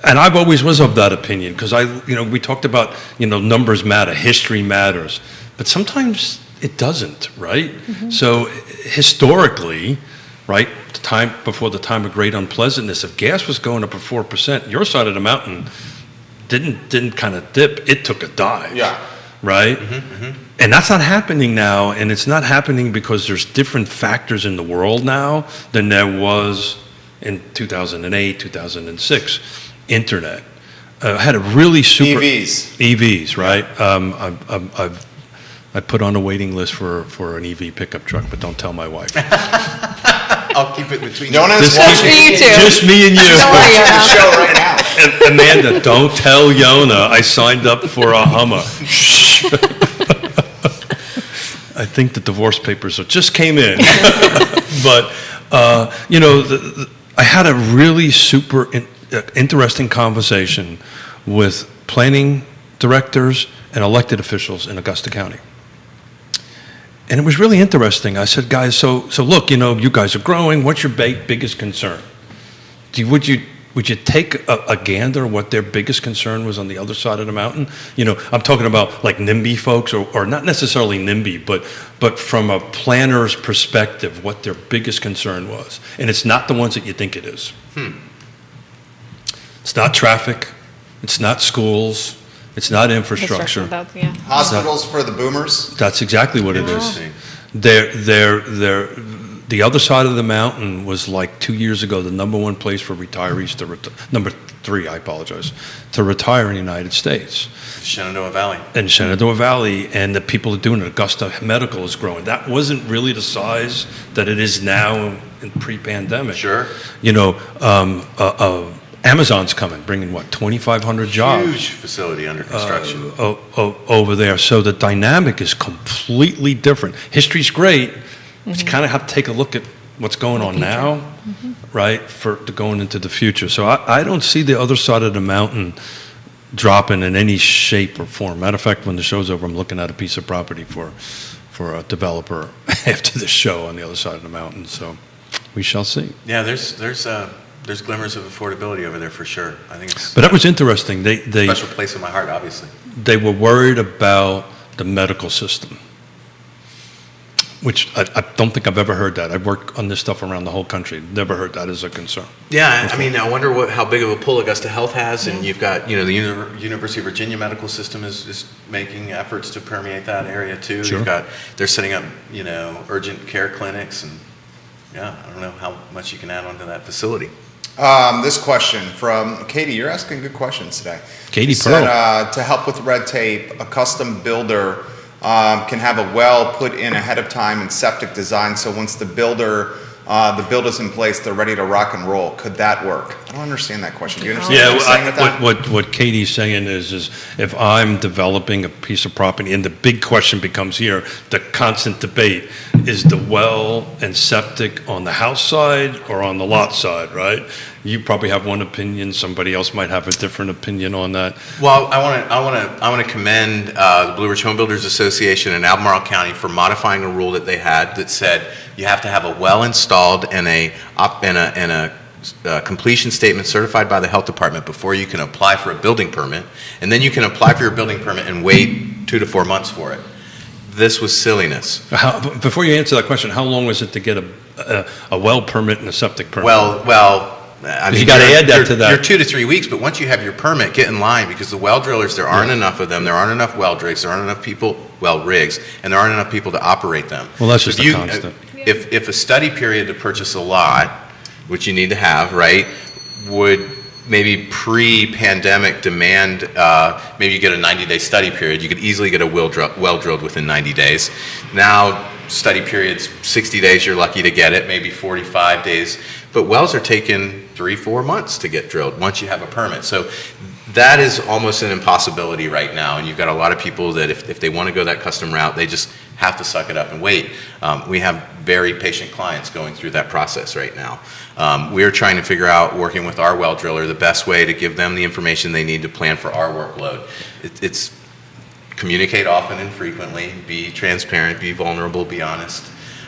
Speaker 2: and I've always was of that opinion because we talked about numbers matter, history matters, but sometimes it doesn't, right? So historically, right, before the time of great unpleasantness, if gas was going up at 4%, your side of the mountain didn't kind of dip; it took a dive.
Speaker 1: Yeah.
Speaker 2: Right? And that's not happening now, and it's not happening because there's different factors in the world now than there was in 2008, 2006. Internet had a really super EVs, right? I put on a waiting list for an EV pickup truck, but don't tell my wife.
Speaker 4: I'll keep it between
Speaker 1: Jonas,
Speaker 3: Just for you two.
Speaker 2: Just me and you.
Speaker 3: Don't worry,
Speaker 1: the
Speaker 3: Yona.
Speaker 1: show right now.
Speaker 2: Amanda, don't tell Yona I signed up for a Hummer. Shh. I think the divorce papers just came in. But, I had a really super interesting conversation with planning directors and elected officials in Augusta County. And it was really interesting. I said, guys, so look, you guys are growing. What's your biggest concern? Would you take a gander what their biggest concern was on the other side of the mountain? I'm talking about like NIMBY folks, or not necessarily NIMBY, but from a planner's perspective, what their biggest concern was. And it's not the ones that you think it is. It's not traffic. It's not schools. It's not infrastructure.
Speaker 3: Yeah.
Speaker 1: Hospitals for the boomers.
Speaker 2: That's exactly what it is.
Speaker 4: Interesting.
Speaker 2: The other side of the mountain was like 2 years ago the number one place for retirees number three, I apologize, to retire in the United States.
Speaker 4: Shenandoah Valley.
Speaker 2: In Shenandoah Valley, and the people that are doing it, Augusta Medical is growing. That wasn't really the size that it is now in pre-pandemic.
Speaker 4: Sure.
Speaker 2: Amazon's coming, bringing 2,500 jobs.
Speaker 4: Huge facility under construction.
Speaker 2: Over there. So the dynamic is completely different. History's great, but you kind of have to take a look at what's going on now, right, for going into the future. So I don't see the other side of the mountain dropping in any shape or form. Matter of fact, when the show's over, I'm looking at a piece of property for a developer after the show on the other side of the mountain. So we shall see.
Speaker 4: Yeah, there's glimmers of affordability over there for sure. I think it's
Speaker 2: But that was interesting.
Speaker 4: a special place in my heart, obviously.
Speaker 2: They were worried about the medical system, which I don't think I've ever heard that. I've worked on this stuff around the whole country. Never heard that as a concern.
Speaker 4: Yeah, I mean, I wonder how big of a pull Augusta Health has, and you've got, the University of Virginia medical system is making efforts to permeate that area too.
Speaker 2: Sure.
Speaker 4: They're setting up, urgent care clinics, and yeah, I don't know how much you can add onto that facility.
Speaker 1: This question from Katie. You're asking good questions today.
Speaker 2: Katie
Speaker 1: She
Speaker 2: Pearl.
Speaker 1: said, to help with red tape, a custom builder can have a well put in ahead of time and septic design. So once the builder's in place, they're ready to rock and roll. Could that work? I don't understand that question. Do you understand
Speaker 2: Yeah,
Speaker 1: what she's saying with that?
Speaker 2: what Katie's saying is if I'm developing a piece of property, and the big question becomes here, the constant debate, is the well and septic on the house side or on the lot side, right? You probably have one opinion, somebody else might have a different opinion on that.
Speaker 4: Well, I want to commend the Blue Ridge Home Builders Association in Albemarle County for modifying a rule that they had that said you have to have a well installed and a completion statement certified by the health department before you can apply for a building permit, and then you can apply for your building permit and wait 2 to 4 months for it. This was silliness.
Speaker 2: Before you answer that question, how long was it to get a well permit and a septic permit?
Speaker 4: Well, I mean,
Speaker 2: You gotta add that to that.
Speaker 4: You're 2 to 3 weeks, but once you have your permit, get in line, because the well drillers, there aren't enough of them. There aren't enough well rigs. There aren't enough people, well rigs, and there aren't enough people to operate them.
Speaker 2: Well, that's just
Speaker 4: If
Speaker 2: a
Speaker 4: you-
Speaker 2: constant.
Speaker 4: If a study period to purchase a lot, which you need to have, right, would maybe pre-pandemic demand, maybe you get a 90-day study period. You could easily get a well drilled within 90 days. Now, study periods, 60 days, you're lucky to get it, maybe 45 days. But wells are taking 3-4 months to get drilled once you have a permit. So that is almost an impossibility right now. And you've got a lot of people that if they want to go that custom route, they just have to suck it up and wait. We have very patient clients going through that process right now. We're trying to figure out, working with our well driller, the best way to give them the information they need to plan for our workload. It's communicate often and frequently, be transparent, be vulnerable, be honest.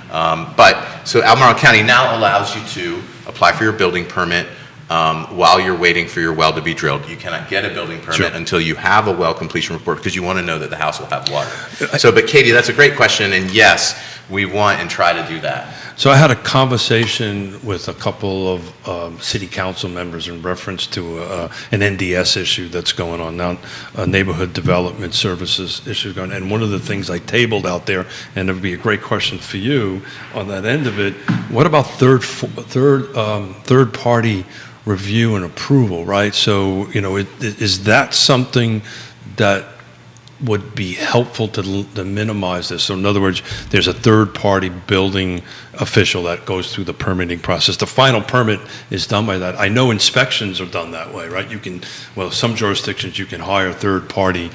Speaker 4: So Albemarle County now allows you to apply for your building permit while you're waiting for your well to be drilled. You cannot get a building permit
Speaker 2: Sure.
Speaker 4: until you have a well completion report, because you want to know that the house will have water. But Katie, that's a great question, and yes, we want and try to do that.
Speaker 2: So I had a conversation with a couple of city council members in reference to an NDS issue that's going on now, a neighborhood development services issue going on. And one of the things I tabled out there, and it would be a great question for you on that end of it, what about third party review and approval, right? So, is that something that would be helpful to minimize this? So in other words, there's a third-party building official that goes through the permitting process. The final permit is done by that. I know inspections are done that way, right? Some jurisdictions you can hire third-party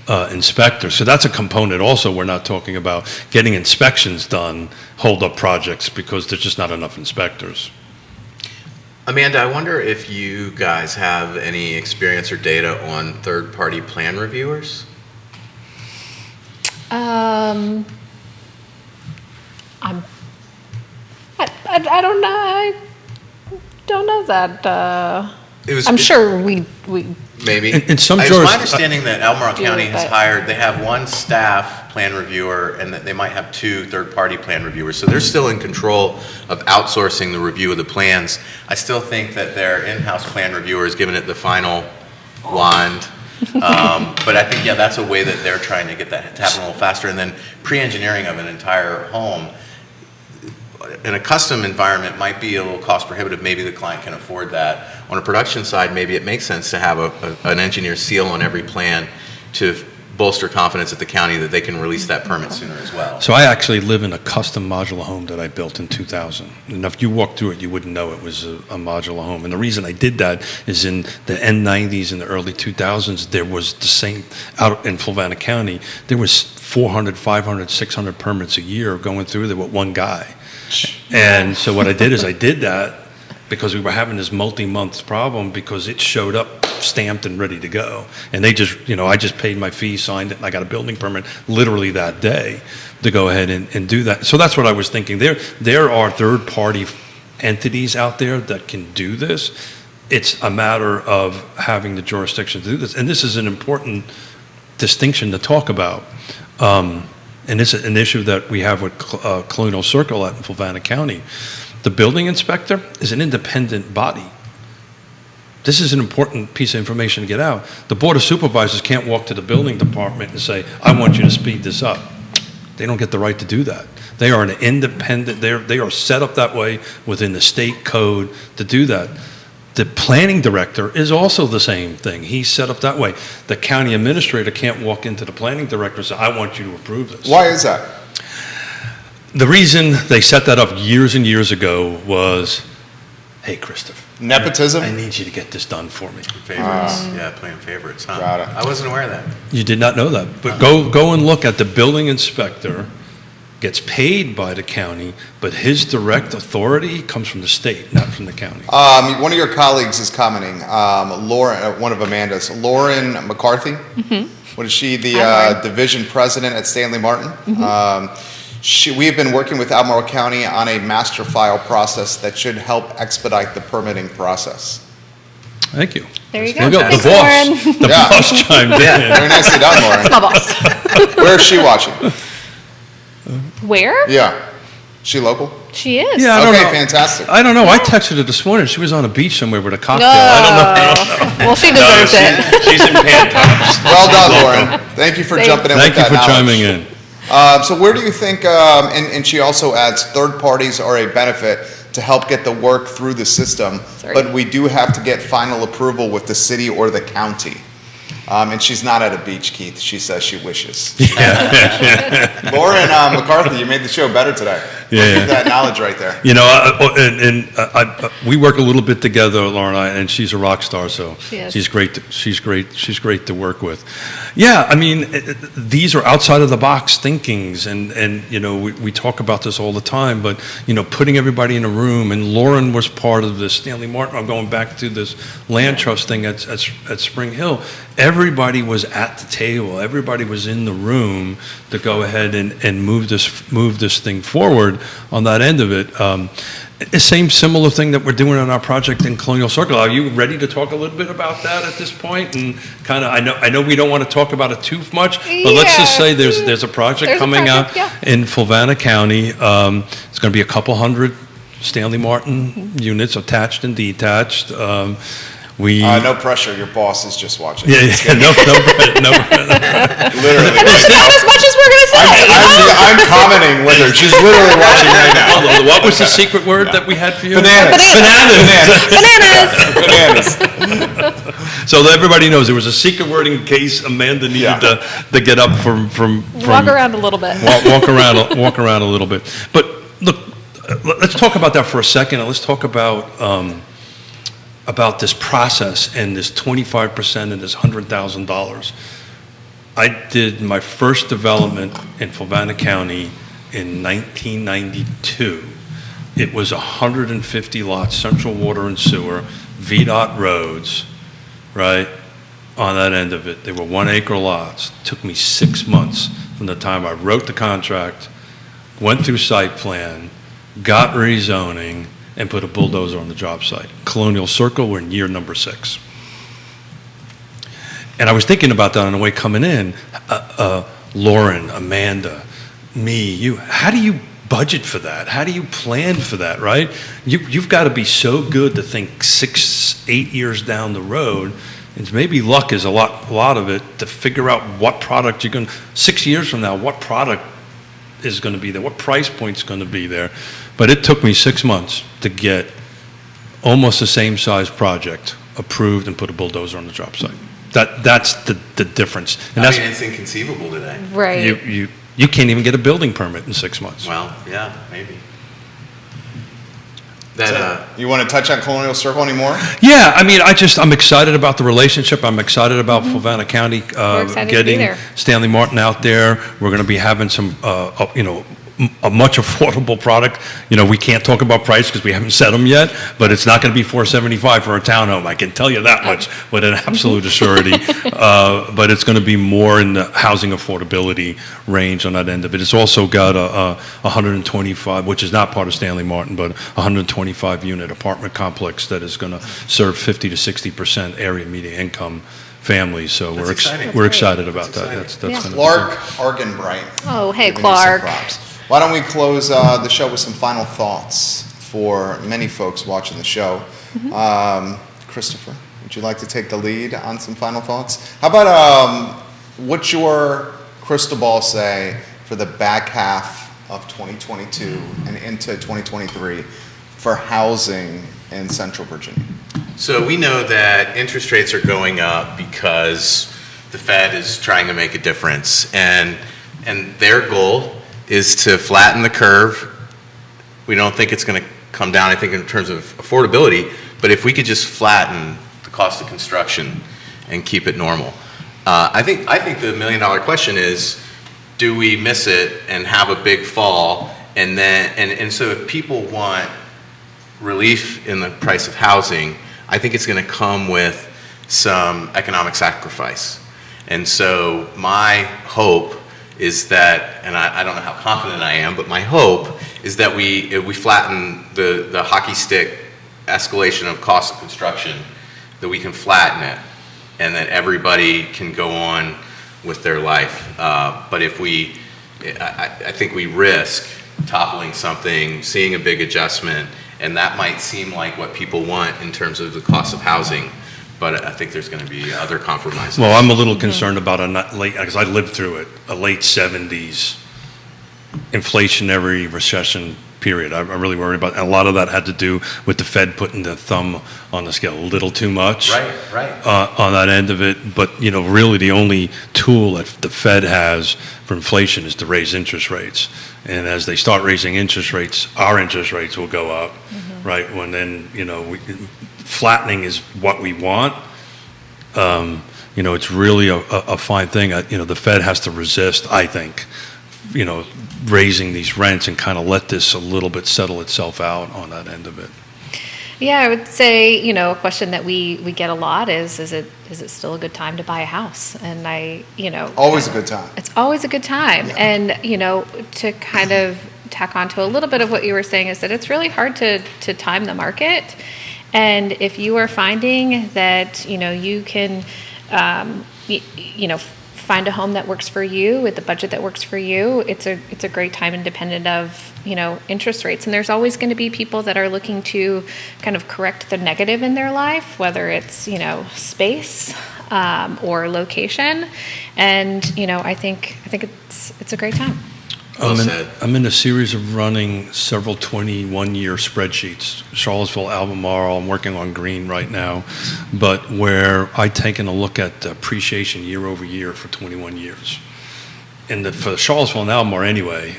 Speaker 2: inspectors. So that's a component also. We're not talking about getting inspections done, hold up projects, because there's just not enough inspectors.
Speaker 4: Amanda, I wonder if you guys have any experience or data on third-party plan reviewers?
Speaker 3: I don't know. I don't know that. I'm sure we
Speaker 4: Maybe.
Speaker 2: In some
Speaker 4: It's
Speaker 2: juris-
Speaker 4: my understanding that Albemarle County has
Speaker 3: but-
Speaker 4: hired, they have one staff plan reviewer, and that they might have 2 third-party plan reviewers. So they're still in control of outsourcing the review of the plans. I still think that their in-house plan reviewer is giving it the final wand. But I think, that's a way that they're trying to get that to happen a little faster. And then pre-engineering of an entire home in a custom environment might be a little cost prohibitive. Maybe the client can afford that. On a production side, maybe it makes sense to have an engineer's seal on every plan to bolster confidence at the county that they can release that permit sooner as well.
Speaker 2: So I actually live in a custom modular home that I built in 2000. And if you walked through it, you wouldn't know it was a modular home. And the reason I did that is in the end 90s and the early 2000s, there was the same, out in Fluvanna County, there was 400, 500, 600 permits a year going through there with one guy. And so what I did is I did that because we were having this multi-month problem, because it showed up stamped and ready to go. And they just, I just paid my fee, signed it, and I got a building permit literally that day to go ahead and do that. So that's what I was thinking. There are third-party entities out there that can do this. It's a matter of having the jurisdiction to do this. And this is an important distinction to talk about. And it's an issue that we have with Colonial Circle out in Fluvanna County. The building inspector is an independent body. This is an important piece of information to get out. The Board of Supervisors can't walk to the building department and say, I want you to speed this up. They don't get the right to do that. They are an independent, they are set up that way within the state code to do that. the planning director is also the same thing. He's set up that way. The county administrator can't walk into the planning director and say, I want you to approve this.
Speaker 1: Why is that?
Speaker 2: The reason they set that up years and years ago was, hey, Christopher,
Speaker 1: Nepotism?
Speaker 2: I need you to get this done for me.
Speaker 4: Favorites, yeah, playing favorites, huh?
Speaker 1: Got it.
Speaker 4: I wasn't aware of that.
Speaker 2: You did not know that, but go and look at the building inspector. Gets paid by the county, but his direct authority comes from the state, not from the county.
Speaker 1: One of your colleagues is commenting, Lauren, one of Amanda's, Lauren McCarthy. What is she, the
Speaker 3: Hi, Lauren.
Speaker 1: division president at Stanley Martin? We have been working with Albemarle County on a master file process that should help expedite the permitting process.
Speaker 2: Thank you.
Speaker 3: There you
Speaker 2: There
Speaker 3: go.
Speaker 2: you go. The
Speaker 3: Thanks,
Speaker 2: boss,
Speaker 3: Lauren.
Speaker 2: the
Speaker 1: Yeah.
Speaker 2: boss chimed in.
Speaker 1: Very nicely done, Lauren.
Speaker 3: My boss.
Speaker 1: Where is she watching?
Speaker 3: Where?
Speaker 1: Yeah. She local?
Speaker 3: She is.
Speaker 2: Yeah, I don't
Speaker 1: Okay,
Speaker 2: know.
Speaker 1: fantastic.
Speaker 2: I don't know. I texted her this morning. She was on a beach somewhere with a cocktail. I don't know.
Speaker 3: Well, she deserves it.
Speaker 2: She's in pantops.
Speaker 1: Well done, Lauren. Thank you for
Speaker 3: Thanks.
Speaker 1: jumping in
Speaker 2: Thank you
Speaker 1: with
Speaker 2: for
Speaker 1: that knowledge.
Speaker 2: chiming in.
Speaker 1: So where do you think, and she also adds, third parties are a benefit to help get the work through the system,
Speaker 3: Sorry.
Speaker 1: but we do have to get final approval with the city or the county. And she's not at a beach, Keith. She says she wishes. Lauren McCarthy, you made the show better today.
Speaker 2: Yeah,
Speaker 1: Look
Speaker 2: yeah.
Speaker 1: at that knowledge right there.
Speaker 2: You know, we work a little bit together, Lauren and I, and she's a rock star, so
Speaker 3: She is.
Speaker 2: she's great. She's great to work with. Yeah, I mean, these are outside of the box thinkings, and you know, we talk about this all the time. But you know, putting everybody in a room, and Lauren was part of this. Stanley Martin. I'm going back to this land trust thing at Spring Hill. Everybody was at the table. Everybody was in the room to go ahead and move this thing forward on that end of it. The same similar thing that we're doing on our project in Colonial Circle. Are you ready to talk a little bit about that at this point? And kind of, I know we don't want to talk about it too much, but let's just say there's a project
Speaker 3: There's a
Speaker 2: coming
Speaker 3: project,
Speaker 2: out
Speaker 3: yeah.
Speaker 2: in Fulvana County. It's going to be a couple hundred Stanley Martin units, attached and detached.
Speaker 1: No pressure. Your boss is just watching.
Speaker 2: Yeah, no.
Speaker 1: Literally.
Speaker 3: That's about as much as we're going to say.
Speaker 1: I'm commenting with her. She's literally watching right now.
Speaker 2: Hold on, what was the secret word that we had for you?
Speaker 1: Bananas.
Speaker 3: Bananas.
Speaker 1: Bananas.
Speaker 2: So that everybody knows there was a secret word in case Amanda needed to get up from
Speaker 3: Walk around a little bit.
Speaker 2: walk around a little bit. But look, let's talk about that for a second, and let's talk about this process and this 25% and this $100,000. I did my first development in Fulvana County in 1992. It was 150 lots, central water and sewer, VDOT roads, right, on that end of it. They were 1 acre lots. It took me 6 months from the time I wrote the contract, went through site plan, got rezoning, and put a bulldozer on the job site. Colonial Circle, we're in year number 6. And I was thinking about that on the way coming in. Lauren, Amanda, me, you, how do you budget for that? How do you plan for that, right? You've got to be so good to think 6, 8 years down the road, and maybe luck is a lot of it, to figure out what product you're going to, 6 years from now, what product is going to be there, what price point's going to be there. But it took me 6 months to get almost the same size project approved and put a bulldozer on the job site. That's the difference. And
Speaker 4: I
Speaker 2: that's,
Speaker 4: mean, it's inconceivable today.
Speaker 3: Right.
Speaker 2: you can't even get a building permit in 6 months.
Speaker 4: Well, yeah, maybe.
Speaker 1: You want to touch on Colonial Circle anymore?
Speaker 2: Yeah, I mean, I'm excited about the relationship. I'm excited about Fulvana County
Speaker 3: We're excited to be
Speaker 2: getting
Speaker 3: there.
Speaker 2: Stanley Martin out there. We're going to be having some, a much affordable product. You know, we can't talk about price because we haven't set them yet, but it's not going to be $475 for a townhome. I can tell you that much with an absolute surety. But it's going to be more in the housing affordability range on that end of it. It's also got a 125, which is not part of Stanley Martin, but 125 unit apartment complex that is going to serve 50 to 60% area median income families. So
Speaker 4: That's exciting.
Speaker 2: we're excited about
Speaker 4: That's
Speaker 2: that.
Speaker 4: exciting.
Speaker 2: That's gonna be
Speaker 1: Clark Argenbright.
Speaker 3: Oh, hey,
Speaker 1: Giving you some
Speaker 3: Clark.
Speaker 1: props. Why don't we close the show with some final thoughts for many folks watching the show? Christopher, would you like to take the lead on some final thoughts? How about what's your crystal ball say for the back half of 2022 and into 2023 for housing in Central Virginia?
Speaker 4: So we know that interest rates are going up because the Fed is trying to make a difference, and their goal is to flatten the curve. We don't think it's going to come down, I think, in terms of affordability, but if we could just flatten the cost of construction and keep it normal. I think the $1 million question is, do we miss it and have a big fall? And so if people want relief in the price of housing, I think it's going to come with some economic sacrifice. And so my hope is that, and I don't know how confident I am, but my hope is that if we flatten the hockey stick escalation of cost of construction, that we can flatten it and that everybody can go on with their life. But if I think we risk toppling something, seeing a big adjustment, and that might seem like what people want in terms of the cost of housing, but I think there's going to be other compromises.
Speaker 2: Well, I'm a little concerned about because I lived through it, a late 70s inflationary recession period. I'm really worried about, and a lot of that had to do with the Fed putting the thumb on the scale a little too much.
Speaker 4: Right.
Speaker 2: On that end of it. But, really the only tool that the Fed has for inflation is to raise interest rates. And as they start raising interest rates, our interest rates will go up, right? When then, flattening is what we want. It's really a fine thing. The Fed has to resist, I think, raising these rents and kind of let this a little bit settle itself out on that end of it.
Speaker 3: Yeah, I would say, a question that we get a lot is it still a good time to buy a house? And
Speaker 1: Always a good time.
Speaker 3: It's always a good time.
Speaker 1: Yeah.
Speaker 3: And, to kind of tack on to a little bit of what you were saying is that it's really hard to time the market. And if you are finding that, you can, find a home that works for you with the budget that works for you, it's a great time independent of, interest rates. And there's always going to be people that are looking to kind of correct the negative in their life, whether it's, space or location. And, I think it's a great time.
Speaker 4: Well said.
Speaker 2: I'm in a series of running several 21-year spreadsheets. Charlottesville, Albemarle, I'm working on Green right now, but where I've taken a look at appreciation year over year for 21 years. And for Charlottesville and Albemarle anyway,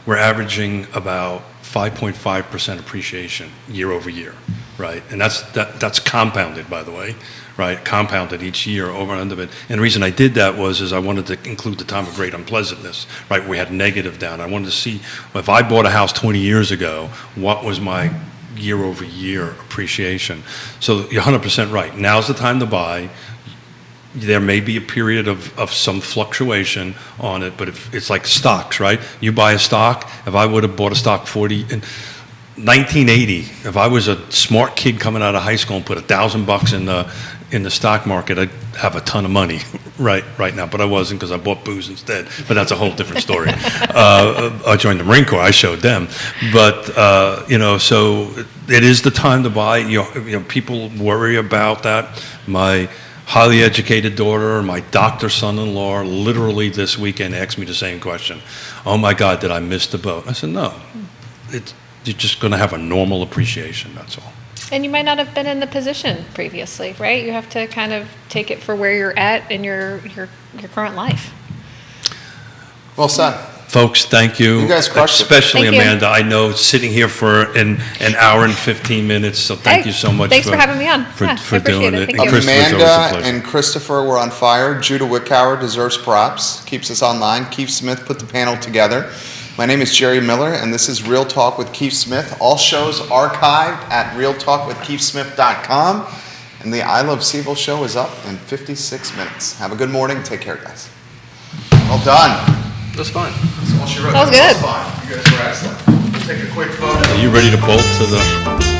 Speaker 2: we're averaging about 5.5% appreciation year over year, right? And that's compounded, by the way. Right, compounded each year over and under it. And the reason I did that was I wanted to include the time of great unpleasantness, right? We had negative down. I wanted to see if I bought a house 20 years ago, what was my year over year appreciation. So you're 100% right. Now's the time to buy. There may be a period of some fluctuation on it, but if it's like stocks, right? You buy a stock. If I would have bought a stock 1980, if I was a smart kid coming out of high school and put $1,000 in the stock market, I'd have a ton of money right now. But I wasn't, because I bought booze instead. But that's a whole different story. I joined the Marine Corps. I showed them. But so it is the time to buy. People worry about that. My highly educated daughter, my doctor son-in-law, literally this weekend asked me the same question. Oh my God, did I miss the boat? I said, no. You're just going to have a normal appreciation, that's all.
Speaker 3: And you might not have been in the position previously, right? You have to kind of take it for where you're at in your current life.
Speaker 1: Well said.
Speaker 2: Folks, thank you.
Speaker 1: You guys crushed it.
Speaker 2: Especially
Speaker 3: Thank you.
Speaker 2: Amanda. I know sitting here for an hour and 15 minutes, so thank
Speaker 3: Hey,
Speaker 2: you so much.
Speaker 3: thanks for having me on.
Speaker 2: For
Speaker 3: Yeah, I
Speaker 2: doing
Speaker 3: appreciate it.
Speaker 2: it.
Speaker 3: Thank
Speaker 2: And
Speaker 3: you.
Speaker 2: Chris, it was always a
Speaker 1: Amanda
Speaker 2: pleasure.
Speaker 1: and Christopher were on fire. Judah Wickhauer deserves props. Keeps us online. Keith Smith put the panel together. My name is Jerry Miller, and this is Real Talk with Keith Smith. All shows archived at realtalkwithkeithsmith.com. And the I Love Seville show is up in 56 minutes. Have a good morning. Take care, guys. Well done.
Speaker 4: It was fun.
Speaker 1: That's all she wrote.
Speaker 3: That was good.
Speaker 1: Fine. You guys were excellent. We'll take a quick photo.
Speaker 2: Are you ready to bolt to the...